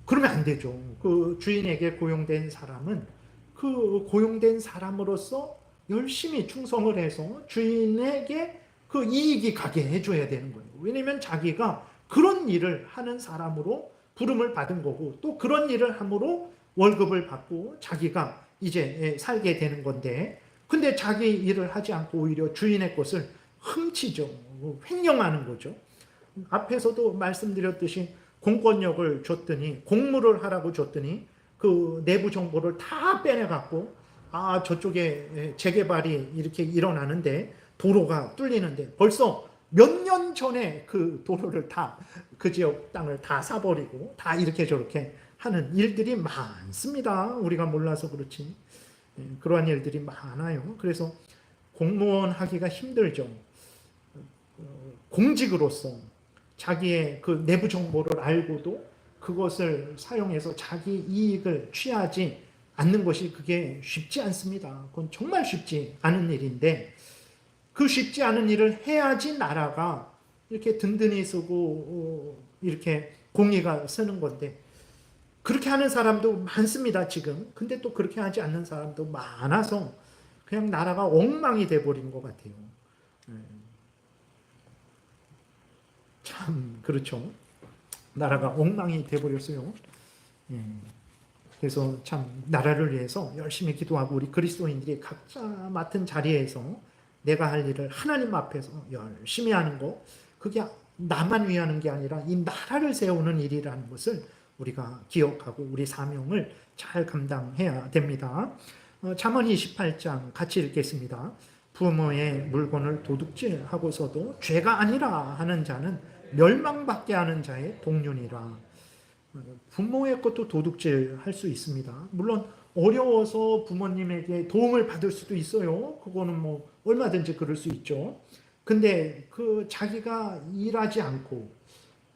그러면 안 되죠. 그 주인에게 고용된 사람은 그 고용된 사람으로서 열심히 충성을 해서 주인에게 그 이익이 가게 해줘야 되는 거예요. 왜냐면 자기가 그런 일을 하는 사람으로 부름을 받은 거고 또 그런 일을 함으로 월급을 받고 자기가 이제 살게 되는 건데 근데 자기 일을 하지 않고 오히려 주인의 것을 훔치죠. 횡령하는 거죠. 앞에서도 말씀드렸듯이 공권력을 줬더니 공무를 하라고 줬더니 그 내부 정보를 다 빼내갖고 저쪽에 재개발이 이렇게 일어나는데 도로가 뚫리는데 벌써 몇 년 전에 그 도로를 다 그 지역 땅을 다 사버리고 다 이렇게 저렇게 하는 일들이 많습니다. 우리가 몰라서 그렇지. 그러한 일들이 많아요. 그래서 공무원 하기가 힘들죠. 공직으로서 자기의 그 내부 정보를 알고도 그것을 사용해서 자기 이익을 취하지 않는 것이 그게 쉽지 않습니다. 그건 정말 쉽지 않은 일인데 그 쉽지 않은 일을 해야지 나라가 이렇게 든든히 쓰고 이렇게 공의가 쓰는 건데 그렇게 하는 사람도 많습니다, 지금. 근데 또 그렇게 하지 않는 사람도 많아서 그냥 나라가 엉망이 돼버린 것 같아요. 참 그렇죠. 나라가 엉망이 돼버렸어요. 그래서 참 나라를 위해서 열심히 기도하고 우리 그리스도인들이 각자 맡은 자리에서 내가 할 일을 하나님 앞에서 열심히 하는 거 그게 나만 위하는 게 아니라 이 나라를 세우는 일이라는 것을 우리가 기억하고 우리 사명을 잘 감당해야 됩니다. 잠언 28장 같이 읽겠습니다. 부모의 물건을 도둑질하고서도 죄가 아니라 하는 자는 멸망받게 하는 자의 동륜이라. 부모의 것도 도둑질할 수 있습니다. 물론 어려워서 부모님에게 도움을 받을 수도 있어요. 그거는 뭐 얼마든지 그럴 수 있죠. 근데 그 자기가 일하지 않고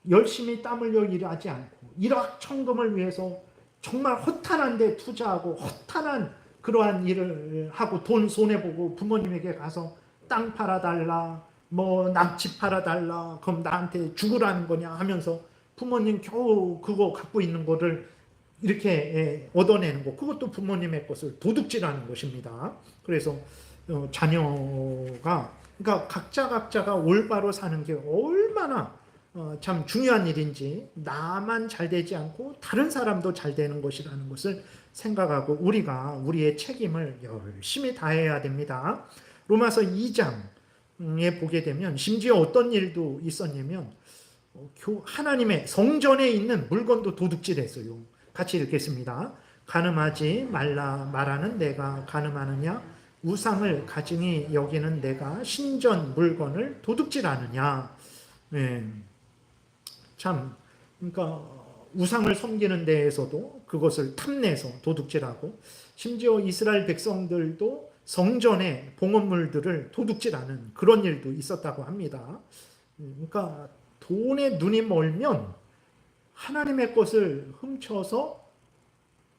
열심히 땀 흘려 일하지 않고 일확천금을 위해서 정말 허탄한 데 투자하고 허탄한 그러한 일을 하고 돈 손해보고 부모님에게 가서 땅 팔아달라 뭐 낙지 팔아달라 그럼 나한테 죽으라는 거냐 하면서 부모님 겨우 그거 갖고 있는 거를 이렇게 얻어내는 거 그것도 부모님의 것을 도둑질하는 것입니다. 그래서 자녀가 그러니까 각자가 올바로 사는 게 얼마나 참 중요한 일인지 나만 잘 되지 않고 다른 사람도 잘 되는 것이라는 것을 생각하고 우리가 우리의 책임을 열심히 다해야 됩니다. 로마서 2장에 보게 되면 심지어 어떤 일도 있었냐면 하나님의 성전에 있는 물건도 도둑질했어요. 같이 읽겠습니다. 가늠하지 말라 말하는 내가 가늠하느냐 우상을 가증히 여기는 내가 신전 물건을 도둑질하느냐. 참 그러니까 우상을 섬기는 데에서도 그것을 탐내서 도둑질하고 심지어 이스라엘 백성들도 성전의 봉헌물들을 도둑질하는 그런 일도 있었다고 합니다. 그러니까 돈에 눈이 멀면 하나님의 것을 훔쳐서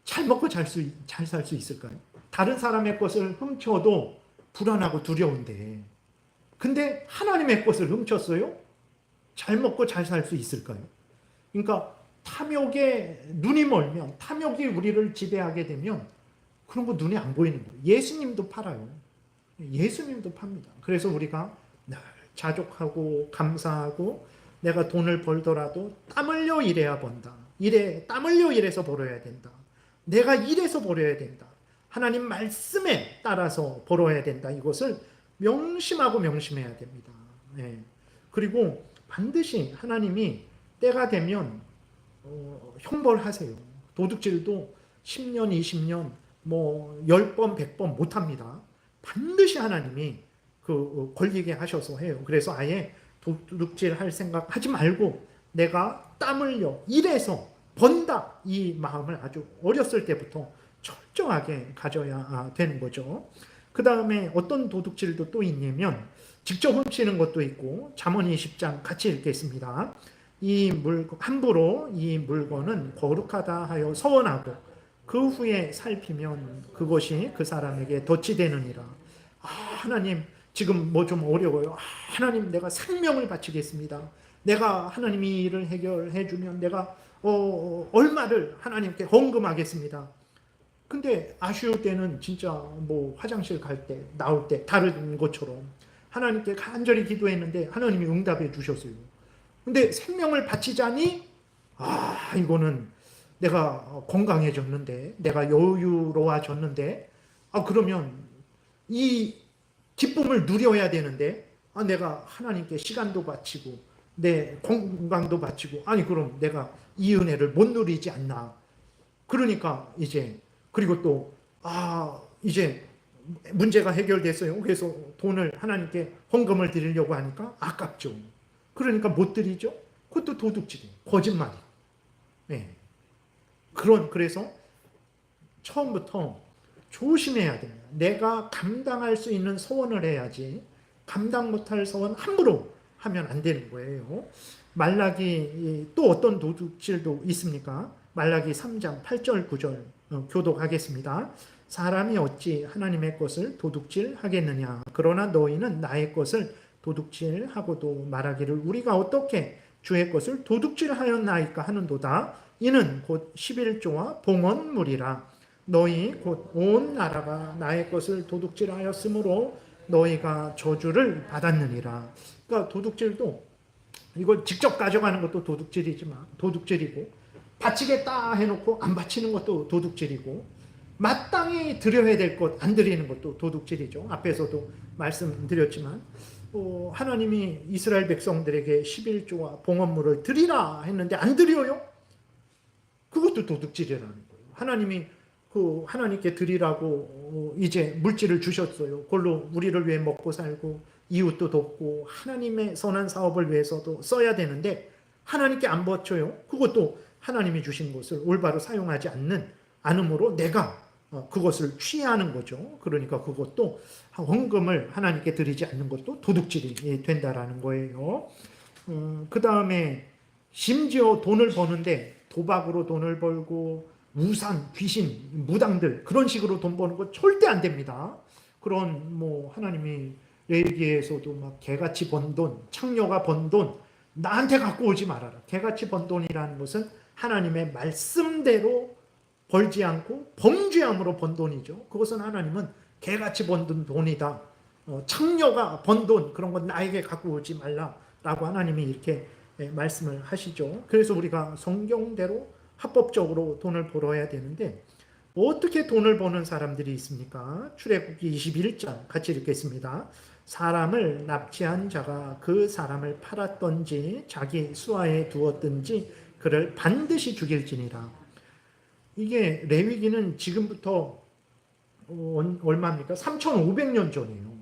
잘 먹고 잘 살 수 있을까요? 다른 사람의 것을 훔쳐도 불안하고 두려운데 근데 하나님의 것을 훔쳤어요? 잘 먹고 잘 살 수 있을까요? 그러니까 탐욕에 눈이 멀면 탐욕이 우리를 지배하게 되면 그런 거 눈에 안 보이는 거예요. 예수님도 팔아요. 예수님도 팝니다. 그래서 우리가 늘 자족하고 감사하고 내가 돈을 벌더라도 땀 흘려 일해야 번다. 땀 흘려 일해서 벌어야 된다. 내가 일해서 벌어야 된다. 하나님 말씀에 따라서 벌어야 된다. 이것을 명심하고 명심해야 됩니다. 그리고 반드시 하나님이 때가 되면 형벌하세요. 도둑질도 10년, 20년, 뭐 10번, 100번 못합니다. 반드시 하나님이 걸리게 하셔서 해요. 그래서 아예 도둑질 할 생각 하지 말고 내가 땀 흘려 일해서 번다. 이 마음을 아주 어렸을 때부터 철저하게 가져야 되는 거죠. 그 다음에 어떤 도둑질도 또 있냐면 직접 훔치는 것도 있고 잠언 20장 같이 읽겠습니다. 함부로 이 물건은 거룩하다 하여 서원하고 그 후에 살피면 그것이 그 사람에게 덫이 되느니라. 하나님 지금 뭐 좀 어려워요. 하나님 내가 생명을 바치겠습니다. 내가 하나님이 일을 해결해 주면 내가 얼마를 하나님께 헌금하겠습니다. 근데 아쉬울 때는 진짜 뭐 화장실 갈 때, 나올 때 다른 것처럼 하나님께 간절히 기도했는데 하나님이 응답해 주셨어요. 근데 생명을 바치자니 이거는 내가 건강해졌는데, 내가 여유로워졌는데, 그러면 이 기쁨을 누려야 되는데, 내가 하나님께 시간도 바치고 내 건강도 바치고, 그럼 내가 이 은혜를 못 누리지 않나. 그러니까 이제, 그리고 또 이제 문제가 해결됐어요. 그래서 돈을 하나님께 헌금을 드리려고 하니까 아깝죠. 그러니까 못 드리죠. 그것도 도둑질이에요. 거짓말이에요. 네. 그래서 처음부터 조심해야 됩니다. 내가 감당할 수 있는 소원을 해야지, 감당 못할 소원 함부로 하면 안 되는 거예요. 말라기, 또 어떤 도둑질도 있습니까? 말라기 3장 8절 9절 교독하겠습니다. 사람이 어찌 하나님의 것을 도둑질하겠느냐. 그러나 너희는 나의 것을 도둑질하고도 말하기를 우리가 어떻게 주의 것을 도둑질하였나이까 하는도다. 이는 곧 11조와 봉헌물이라. 너희 곧 온 나라가 나의 것을 도둑질하였으므로 너희가 저주를 받았느니라. 그러니까 도둑질도, 이거 직접 가져가는 것도 도둑질이고, 바치겠다 해놓고 안 바치는 것도 도둑질이고, 마땅히 드려야 될 것 안 드리는 것도 도둑질이죠. 앞에서도 말씀드렸지만 하나님이 이스라엘 백성들에게 11조와 봉헌물을 드리라 했는데 안 드려요? 그것도 도둑질이라는 거예요. 하나님이 하나님께 드리라고 이제 물질을 주셨어요. 그걸로 우리를 위해 먹고 살고 이웃도 돕고 하나님의 선한 사업을 위해서도 써야 되는데 하나님께 안 바쳐요. 그것도 하나님이 주신 것을 올바로 사용하지 않음으로 내가 그것을 취하는 거죠. 그러니까 그것도 헌금을 하나님께 드리지 않는 것도 도둑질이 된다라는 거예요. 그 다음에 심지어 돈을 버는데 도박으로 돈을 벌고 우상, 귀신, 무당들 그런 식으로 돈 버는 거 절대 안 됩니다. 그런 하나님이 레위기에서도 막 개같이 번 돈, 창녀가 번 돈 나한테 갖고 오지 말아라. 개같이 번 돈이라는 것은 하나님의 말씀대로 벌지 않고 범죄함으로 번 돈이죠. 그것은 하나님은 개같이 번 돈이다. 창녀가 번 돈 그런 건 나에게 갖고 오지 말라라고 하나님이 이렇게 말씀을 하시죠. 그래서 우리가 성경대로 합법적으로 돈을 벌어야 되는데 어떻게 돈을 버는 사람들이 있습니까? 출애굽기 21장 같이 읽겠습니다. 사람을 납치한 자가 그 사람을 팔았던지 자기 수하에 두었든지 그를 반드시 죽일지니라. 이게 레위기는 지금부터 얼마입니까? 3,500년 전이에요.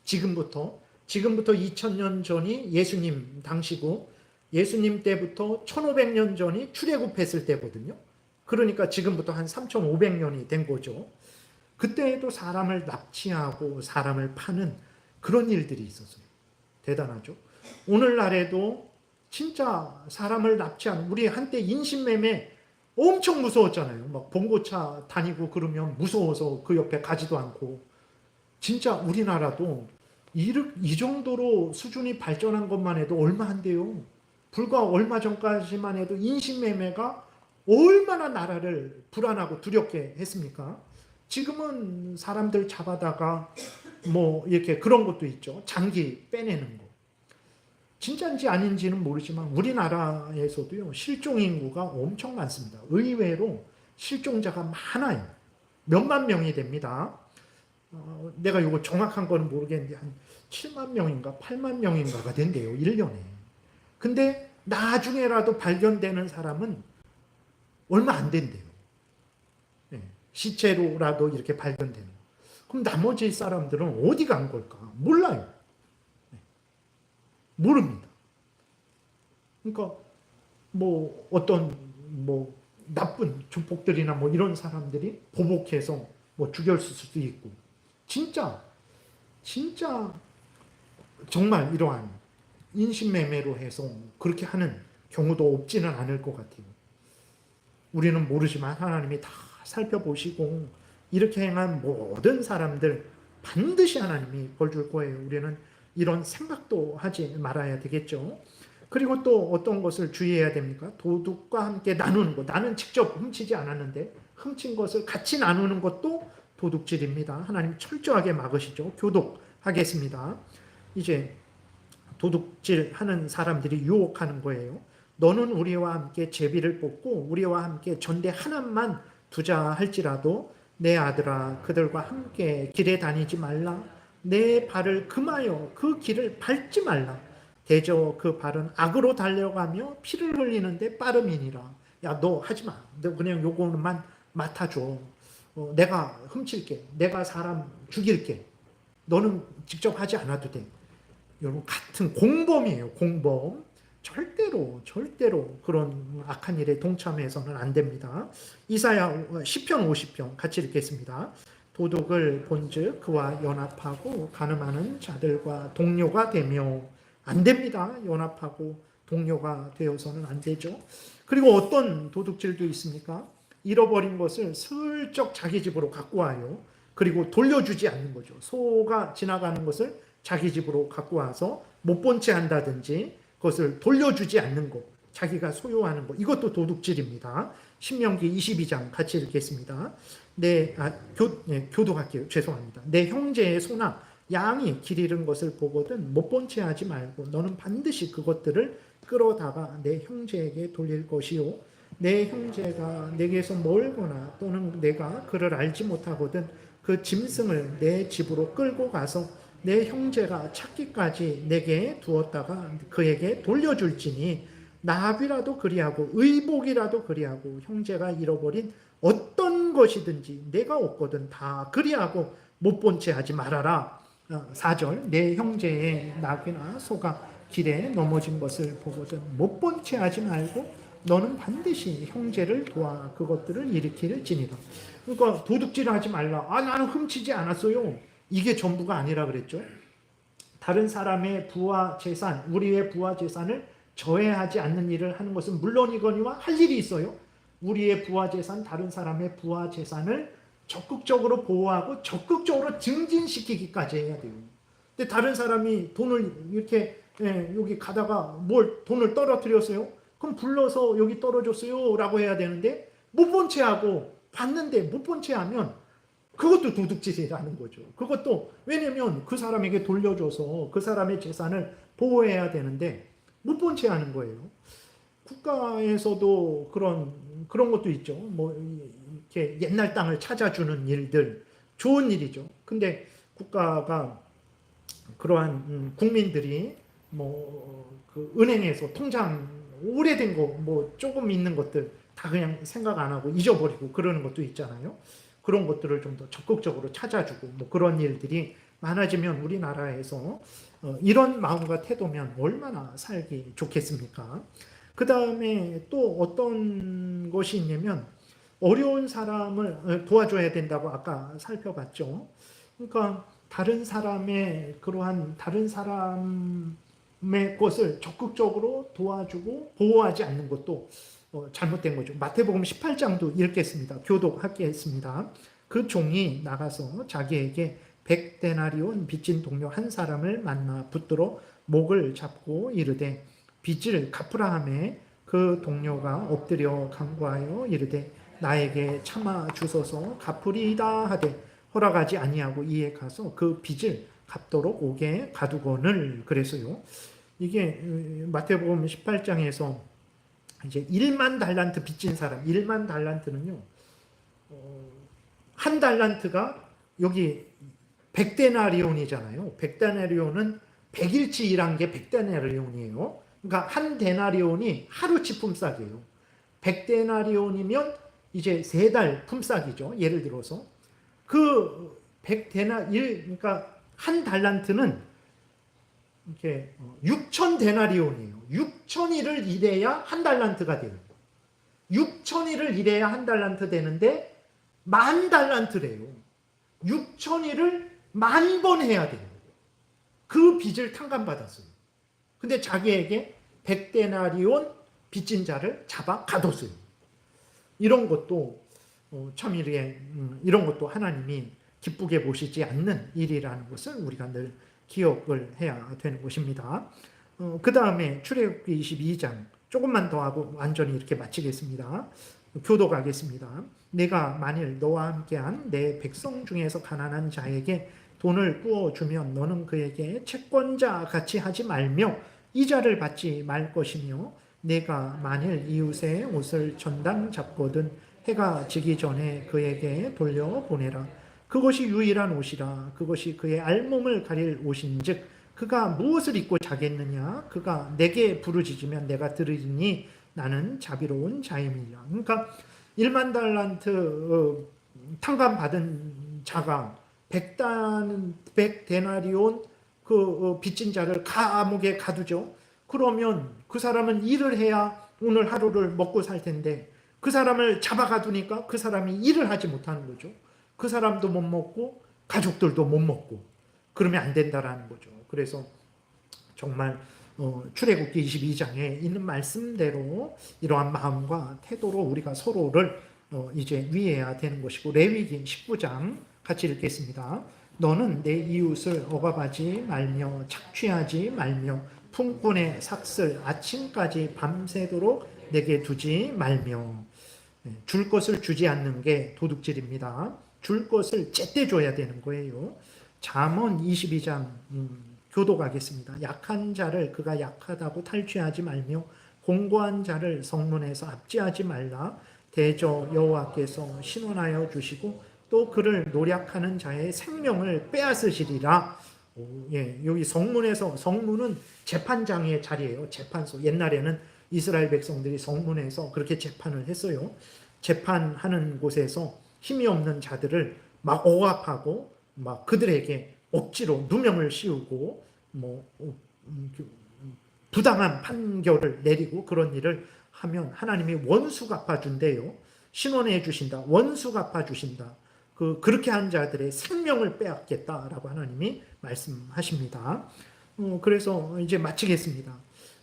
지금부터 2000년 전이 예수님 당시고 예수님 때부터 1500년 전이 출애굽했을 때거든요. 그러니까 지금부터 한 3500년이 된 거죠. 그때에도 사람을 납치하고 사람을 파는 그런 일들이 있었어요. 대단하죠. 오늘날에도 진짜 사람을 납치하는, 우리 한때 인신매매 엄청 무서웠잖아요. 막 봉고차 다니고 그러면 무서워서 그 옆에 가지도 않고. 진짜 우리나라도 이 정도로 수준이 발전한 것만 해도 얼마 안 돼요. 불과 얼마 전까지만 해도 인신매매가 얼마나 나라를 불안하고 두렵게 했습니까? 지금은 사람들 잡아다가 이렇게 그런 것도 있죠. 장기 빼내는 거. 진짜인지 아닌지는 모르지만 우리나라에서도요, 실종 인구가 엄청 많습니다. 의외로 실종자가 많아요. 몇만 명이 됩니다. 내가 이거 정확한 거는 모르겠는데 한 7만 명인가 8만 명인가가 된대요. 1년에. 근데 나중에라도 발견되는 사람은 얼마 안 된대요. 네, 시체로라도 이렇게 발견되는. 그럼 나머지 사람들은 어디 간 걸까? 몰라요. 네, 모릅니다. 그러니까 어떤 나쁜 조폭들이나 이런 사람들이 보복해서 죽였을 수도 있고, 진짜 정말 이러한 인신매매로 해서 그렇게 하는 경우도 없지는 않을 것 같아요. 우리는 모르지만 하나님이 다 살펴보시고 이렇게 행한 모든 사람들 반드시 하나님이 벌 줄 거예요. 우리는 이런 생각도 하지 말아야 되겠죠. 그리고 또 어떤 것을 주의해야 됩니까? 도둑과 함께 나누는 것. 나는 직접 훔치지 않았는데 훔친 것을 같이 나누는 것도 도둑질입니다. 하나님 철저하게 막으시죠. 교독하겠습니다. 이제 도둑질 하는 사람들이 유혹하는 거예요. 너는 우리와 함께 제비를 뽑고 우리와 함께 전대 하나만 두자 할지라도 내 아들아 그들과 함께 길에 다니지 말라. 내 발을 금하여 그 길을 밟지 말라. 대저 그 발은 악으로 달려가며 피를 흘리는데 빠름이니라. 야, 너 하지 마. 너 그냥 요거만 맡아줘. 내가 훔칠게. 내가 사람 죽일게. 너는 직접 하지 않아도 돼. 여러분 같은 공범이에요. 공범. 절대로 그런 악한 일에 동참해서는 안 됩니다. 이사야 10편 50편 같이 읽겠습니다. 도둑을 본즉 그와 연합하고 간음하는 자들과 동료가 되며 안 됩니다. 연합하고 동료가 되어서는 안 되죠. 그리고 어떤 도둑질도 있습니까? 잃어버린 것을 슬쩍 자기 집으로 갖고 와요. 그리고 돌려주지 않는 거죠. 소가 지나가는 것을 자기 집으로 갖고 와서 못 본 채 한다든지 그것을 돌려주지 않는 것, 자기가 소유하는 것, 이것도 도둑질입니다. 신명기 22장 같이 읽겠습니다. 교독할게요. 죄송합니다. 내 형제의 소나 양이 길 잃은 것을 보거든 못 본 채 하지 말고 너는 반드시 그것들을 끌어다가 내 형제에게 돌릴 것이요. 내 형제가 내게서 멀거나 또는 내가 그를 알지 못하거든 그 짐승을 내 집으로 끌고 가서 내 형제가 찾기까지 내게 두었다가 그에게 돌려줄지니 나비라도 그리하고 의복이라도 그리하고 형제가 잃어버린 어떤 것이든지 내가 없거든 다 그리하고 못 본 채 하지 말아라. 4절 내 형제의 나귀나 소가 길에 넘어진 것을 보거든 못 본 채 하지 말고 너는 반드시 형제를 도와 그것들을 일으킬지니라. 그러니까 도둑질하지 말라. 나는 훔치지 않았어요. 이게 전부가 아니라 그랬죠. 다른 사람의 부와 재산, 우리의 부와 재산을 저해하지 않는 일을 하는 것은 물론이거니와 할 일이 있어요. 우리의 부와 재산, 다른 사람의 부와 재산을 적극적으로 보호하고 적극적으로 증진시키기까지 해야 돼요. 근데 다른 사람이 돈을 이렇게 여기 가다가 돈을 떨어뜨렸어요. 그럼 불러서 여기 떨어졌어요 라고 해야 되는데 못 본 채 하고 봤는데 못 본 채 하면 그것도 도둑질이라는 거죠. 그것도 왜냐면 그 사람에게 돌려줘서 그 사람의 재산을 보호해야 되는데 못 본 채 하는 거예요. 국가에서도 그런 것도 있죠. 뭐 이렇게 옛날 땅을 찾아주는 일들 좋은 일이죠. 근데 국가가 그러한 국민들이 그 은행에서 통장 오래된 거 조금 있는 것들 다 그냥 생각 안 하고 잊어버리고 그러는 것도 있잖아요. 그런 것들을 좀 더 적극적으로 찾아주고 그런 일들이 많아지면 우리나라에서 이런 마음과 태도면 얼마나 살기 좋겠습니까? 그 다음에 또 어떤 것이 있냐면 어려운 사람을 도와줘야 된다고 아까 살펴봤죠. 그러니까 다른 사람의 것을 적극적으로 도와주고 보호하지 않는 것도 잘못된 거죠. 마태복음 18장도 읽겠습니다. 교독하겠습니다. 그 종이 나가서 자기에게 100데나리온 빚진 동료 한 사람을 만나 붙들어 목을 잡고 이르되 빚을 갚으라 하매 그 동료가 엎드려 간구하여 이르되 나에게 참아 주소서 갚으리이다 하되 허락하지 아니하고 이에 가서 그 빚을 갚도록 옥에 가두거늘. 그래서요. 이게 마태복음 18장에서 이제 1만 달란트 빚진 사람, 1만 달란트는요, 한 달란트가 여기 100데나리온이잖아요. 100데나리온은 100일치 일한 게 100데나리온이에요. 그러니까 한 데나리온이 하루치 품삯이에요. 100데나리온이면 이제 3달 품삯이죠. 예를 들어서. 그 그러니까 한 달란트는 이렇게 6,000데나리온이에요. 6,000일을 일해야 한 달란트가 돼요. 6,000일을 일해야 한 달란트 되는데 10,000달란트래요. 6,000일을 10,000번 해야 돼요. 그 빚을 탕감받았어요. 근데 자기에게 100데나리온 빚진 자를 잡아 가뒀어요. 이런 것도 참 이런 것도 하나님이 기쁘게 보시지 않는 일이라는 것을 우리가 늘 기억을 해야 되는 것입니다. 그 다음에 출애굽기 22장 조금만 더 하고 완전히 이렇게 마치겠습니다. 교독하겠습니다. 내가 만일 너와 함께한 내 백성 중에서 가난한 자에게 돈을 구워주면 너는 그에게 채권자 같이 하지 말며 이자를 받지 말 것이며 내가 만일 이웃의 옷을 전당 잡거든 해가 지기 전에 그에게 돌려보내라. 그것이 유일한 옷이라. 그것이 그의 알몸을 가릴 옷인즉 그가 무엇을 입고 자겠느냐. 그가 내게 부르짖으면 내가 들으리니 나는 자비로운 자임이라. 그러니까 1만 달란트 탕감받은 자가 100데나리온 그 빚진 자를 감옥에 가두죠. 그러면 그 사람은 일을 해야 오늘 하루를 먹고 살 텐데 그 사람을 잡아가두니까 그 사람이 일을 하지 못하는 거죠. 그 사람도 못 먹고 가족들도 못 먹고 그러면 안 된다라는 거죠. 그래서 정말 출애굽기 22장에 있는 말씀대로 이러한 마음과 태도로 우리가 서로를 이제 위해야 되는 것이고 레위기 19장 같이 읽겠습니다. 너는 내 이웃을 억압하지 말며 착취하지 말며 품꾼의 삭슬 아침까지 밤새도록 내게 두지 말며. 줄 것을 주지 않는 게 도둑질입니다. 줄 것을 제때 줘야 되는 거예요. 잠언 22장 교독하겠습니다. 약한 자를 그가 약하다고 탈취하지 말며 공고한 자를 성문에서 압제하지 말라. 대저 여호와께서 신원하여 주시고 또 그를 노략하는 자의 생명을 빼앗으시리라. 여기 성문에서, 성문은 재판장의 자리예요. 재판소. 옛날에는 이스라엘 백성들이 성문에서 그렇게 재판을 했어요. 재판하는 곳에서 힘이 없는 자들을 막 억압하고 막 그들에게 억지로 누명을 씌우고 부당한 판결을 내리고 그런 일을 하면 하나님이 원수 갚아준대요. 신원해 주신다. 원수 갚아주신다. 그렇게 한 자들의 생명을 빼앗겠다라고 하나님이 말씀하십니다. 그래서 이제 마치겠습니다.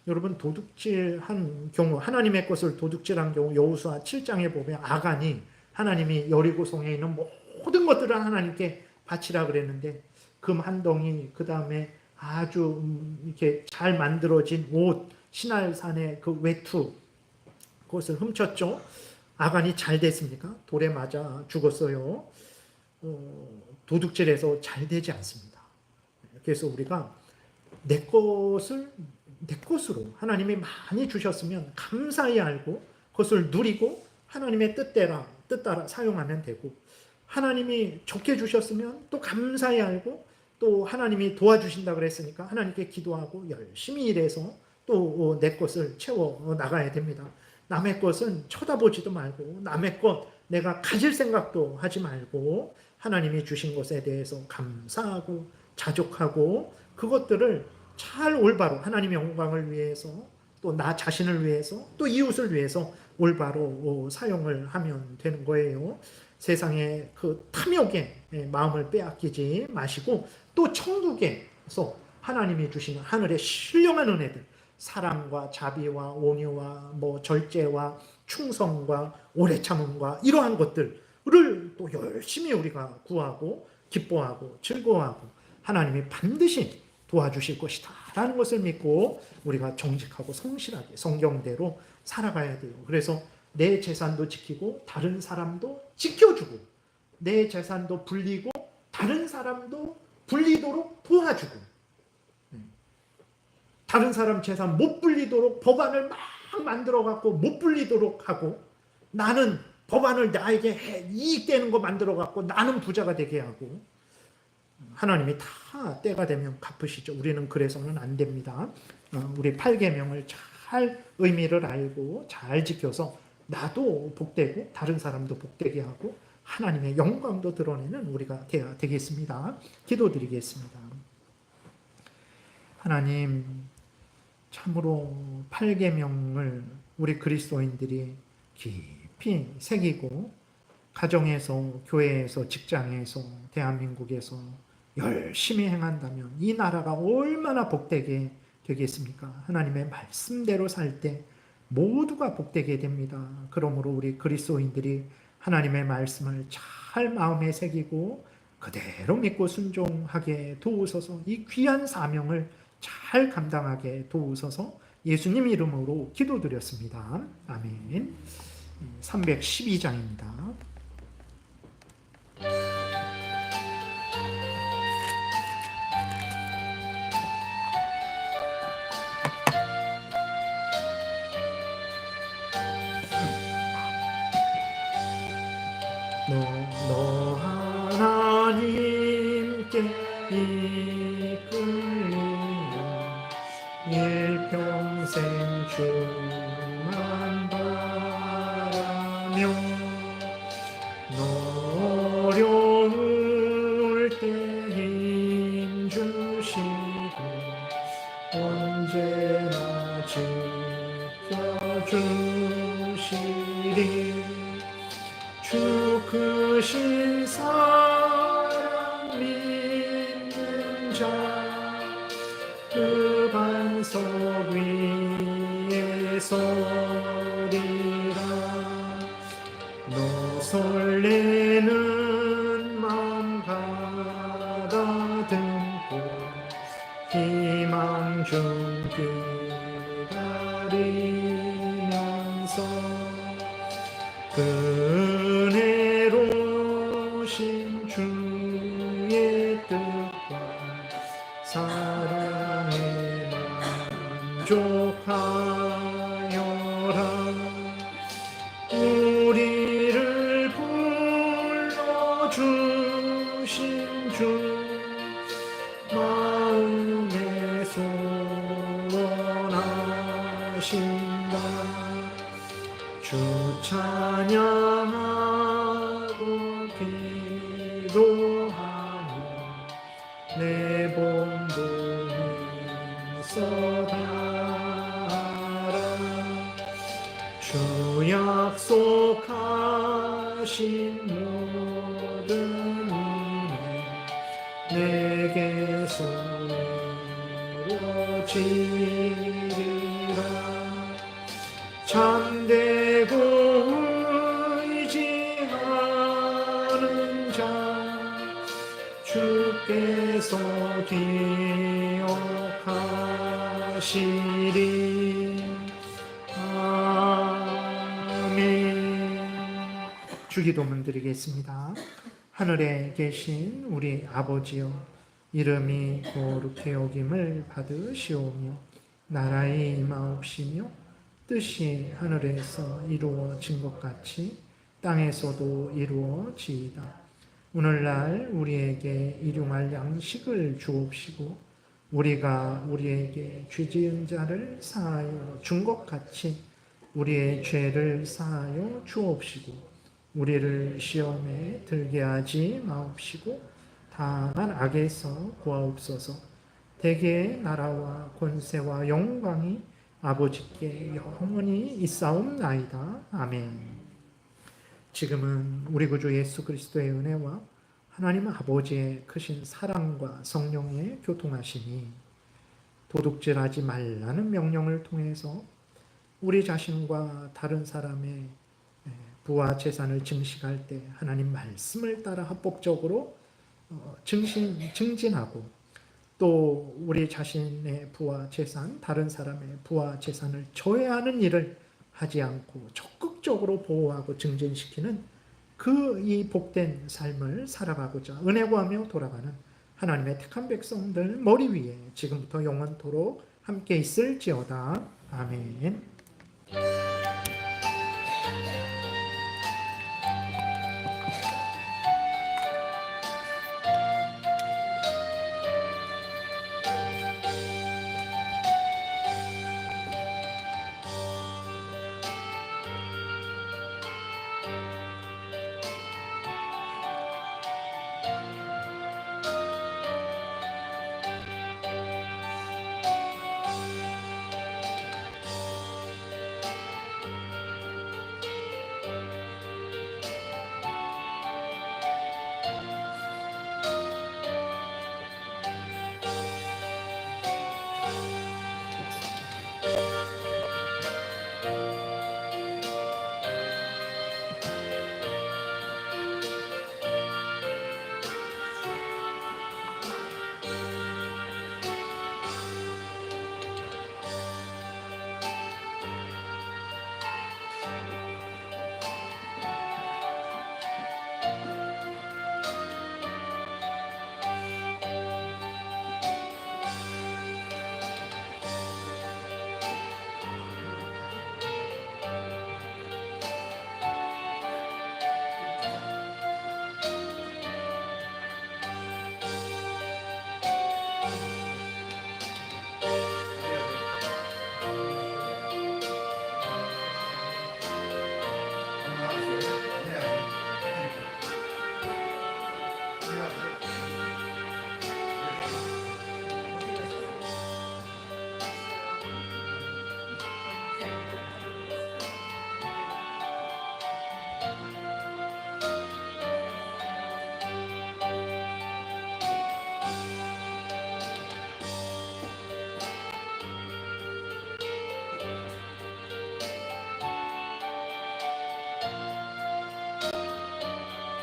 여러분 도둑질한 경우 하나님의 것을 도둑질한 경우 여호수아 7장에 보면 아간이 하나님이 여리고성에 있는 모든 것들을 하나님께 바치라 그랬는데 금 한 덩이 그 다음에 아주 이렇게 잘 만들어진 옷 시날산의 그 외투 그것을 훔쳤죠. 아간이 잘 됐습니까? 돌에 맞아 죽었어요. 도둑질해서 잘 되지 않습니다. 그래서 우리가 내 것으로 하나님이 많이 주셨으면 감사히 알고 그것을 누리고 하나님의 뜻 따라 사용하면 되고 하나님이 적게 주셨으면 또 감사히 알고 또 하나님이 도와주신다 그랬으니까 하나님께 기도하고 열심히 일해서 또 내 것을 채워 나가야 됩니다. 남의 것은 쳐다보지도 말고 남의 것 내가 가질 생각도 하지 말고 하나님이 주신 것에 대해서 감사하고 자족하고 그것들을 잘 올바로 하나님의 영광을 위해서 또 나 자신을 위해서 또 이웃을 위해서 올바로 사용을 하면 되는 거예요. 세상의 그 탐욕에 마음을 빼앗기지 마시고 또 천국에서 하나님이 주시는 하늘의 신령한 은혜들 사랑과 자비와 온유와 절제와 충성과 오래 참음과 이러한 것들을 또 열심히 우리가 구하고 기뻐하고 즐거워하고 하나님이 반드시 도와주실 것이다 라는 것을 믿고 우리가 정직하고 성실하게 성경대로 살아가야 돼요. 그래서 내 재산도 지키고 다른 사람도 지켜주고 내 재산도 불리고 다른 사람도 불리도록 도와주고 다른 사람 재산 못 불리도록 법안을 막 만들어 갖고 못 불리도록 하고 나는 법안을 나에게 이익되는 거 만들어 갖고 나는 부자가 되게 하고 하나님이 다 때가 되면 갚으시죠. 우리는 그래서는 안 됩니다. 우리 8계명을 잘 의미를 알고 잘 지켜서 나도 복되고 다른 사람도 복되게 하고 하나님의 영광도 드러내는 우리가 되어야 되겠습니다. 기도드리겠습니다. 하나님 참으로 8계명을 우리 그리스도인들이 깊이 새기고 가정에서 교회에서 직장에서 대한민국에서 열심히 행한다면 이 나라가 얼마나 복되게 되겠습니까? 하나님의 말씀대로 살 때 모두가 복되게 됩니다. 그러므로 우리 그리스도인들이 하나님의 말씀을 잘 마음에 새기고 그대로 믿고 순종하게 도우소서. 이 귀한 사명을 잘 감당하게 도우소서. 예수님 이름으로 기도드렸습니다. 아멘. 312장입니다. 너 하나님께 이끌리며 일평생 주만 바라며 너 어려울 때 힘 주시고 언제나 지켜주시리. 주 크신 사랑 믿는 자 그 반석 위에 서리라. 너 설레는 마음 가다듬고 희망 좀 기다리면서 은혜로우신 주의 뜻과 사랑에 만족하여라. 우리를 불러주신 주 마음에 소원하신다. 주 찬양하고 기도하며 내 본분을 써달라. 주 약속하신 모든 은혜 내게서 이루어지리라. 참되고 의지하는 자 주께서 기억하시리. 아멘. 주기도문 드리겠습니다. 하늘에 계신 우리 아버지여, 이름이 거룩히 여김을 받으시오며 나라의 임하옵시며 뜻이 하늘에서 이루어진 것 같이 땅에서도 이루어지이다. 오늘날 우리에게 일용할 양식을 주옵시고 우리가 우리에게 죄 지은 자를 사하여 준 것 같이 우리의 죄를 사하여 주옵시고 우리를 시험에 들게 하지 마옵시고 다만 악에서 구하옵소서. 대개의 나라와 권세와 영광이 아버지께 영원히 있사옵나이다. 아멘. 지금은 우리 구주 예수 그리스도의 은혜와 하나님 아버지의 크신 사랑과 성령의 교통하심이 도둑질하지 말라는 명령을 통해서 우리 자신과 다른 사람의 부와 재산을 증식할 때 하나님 말씀을 따라 합법적으로 증진하고 또 우리 자신의 부와 재산, 다른 사람의 부와 재산을 저해하는 일을 하지 않고 적극적으로 보호하고 증진시키는 이 복된 삶을 살아가고자 은혜 구하며 돌아가는 하나님의 택한 백성들 머리 위에 지금부터 영원토록 함께 있을지어다. 아멘.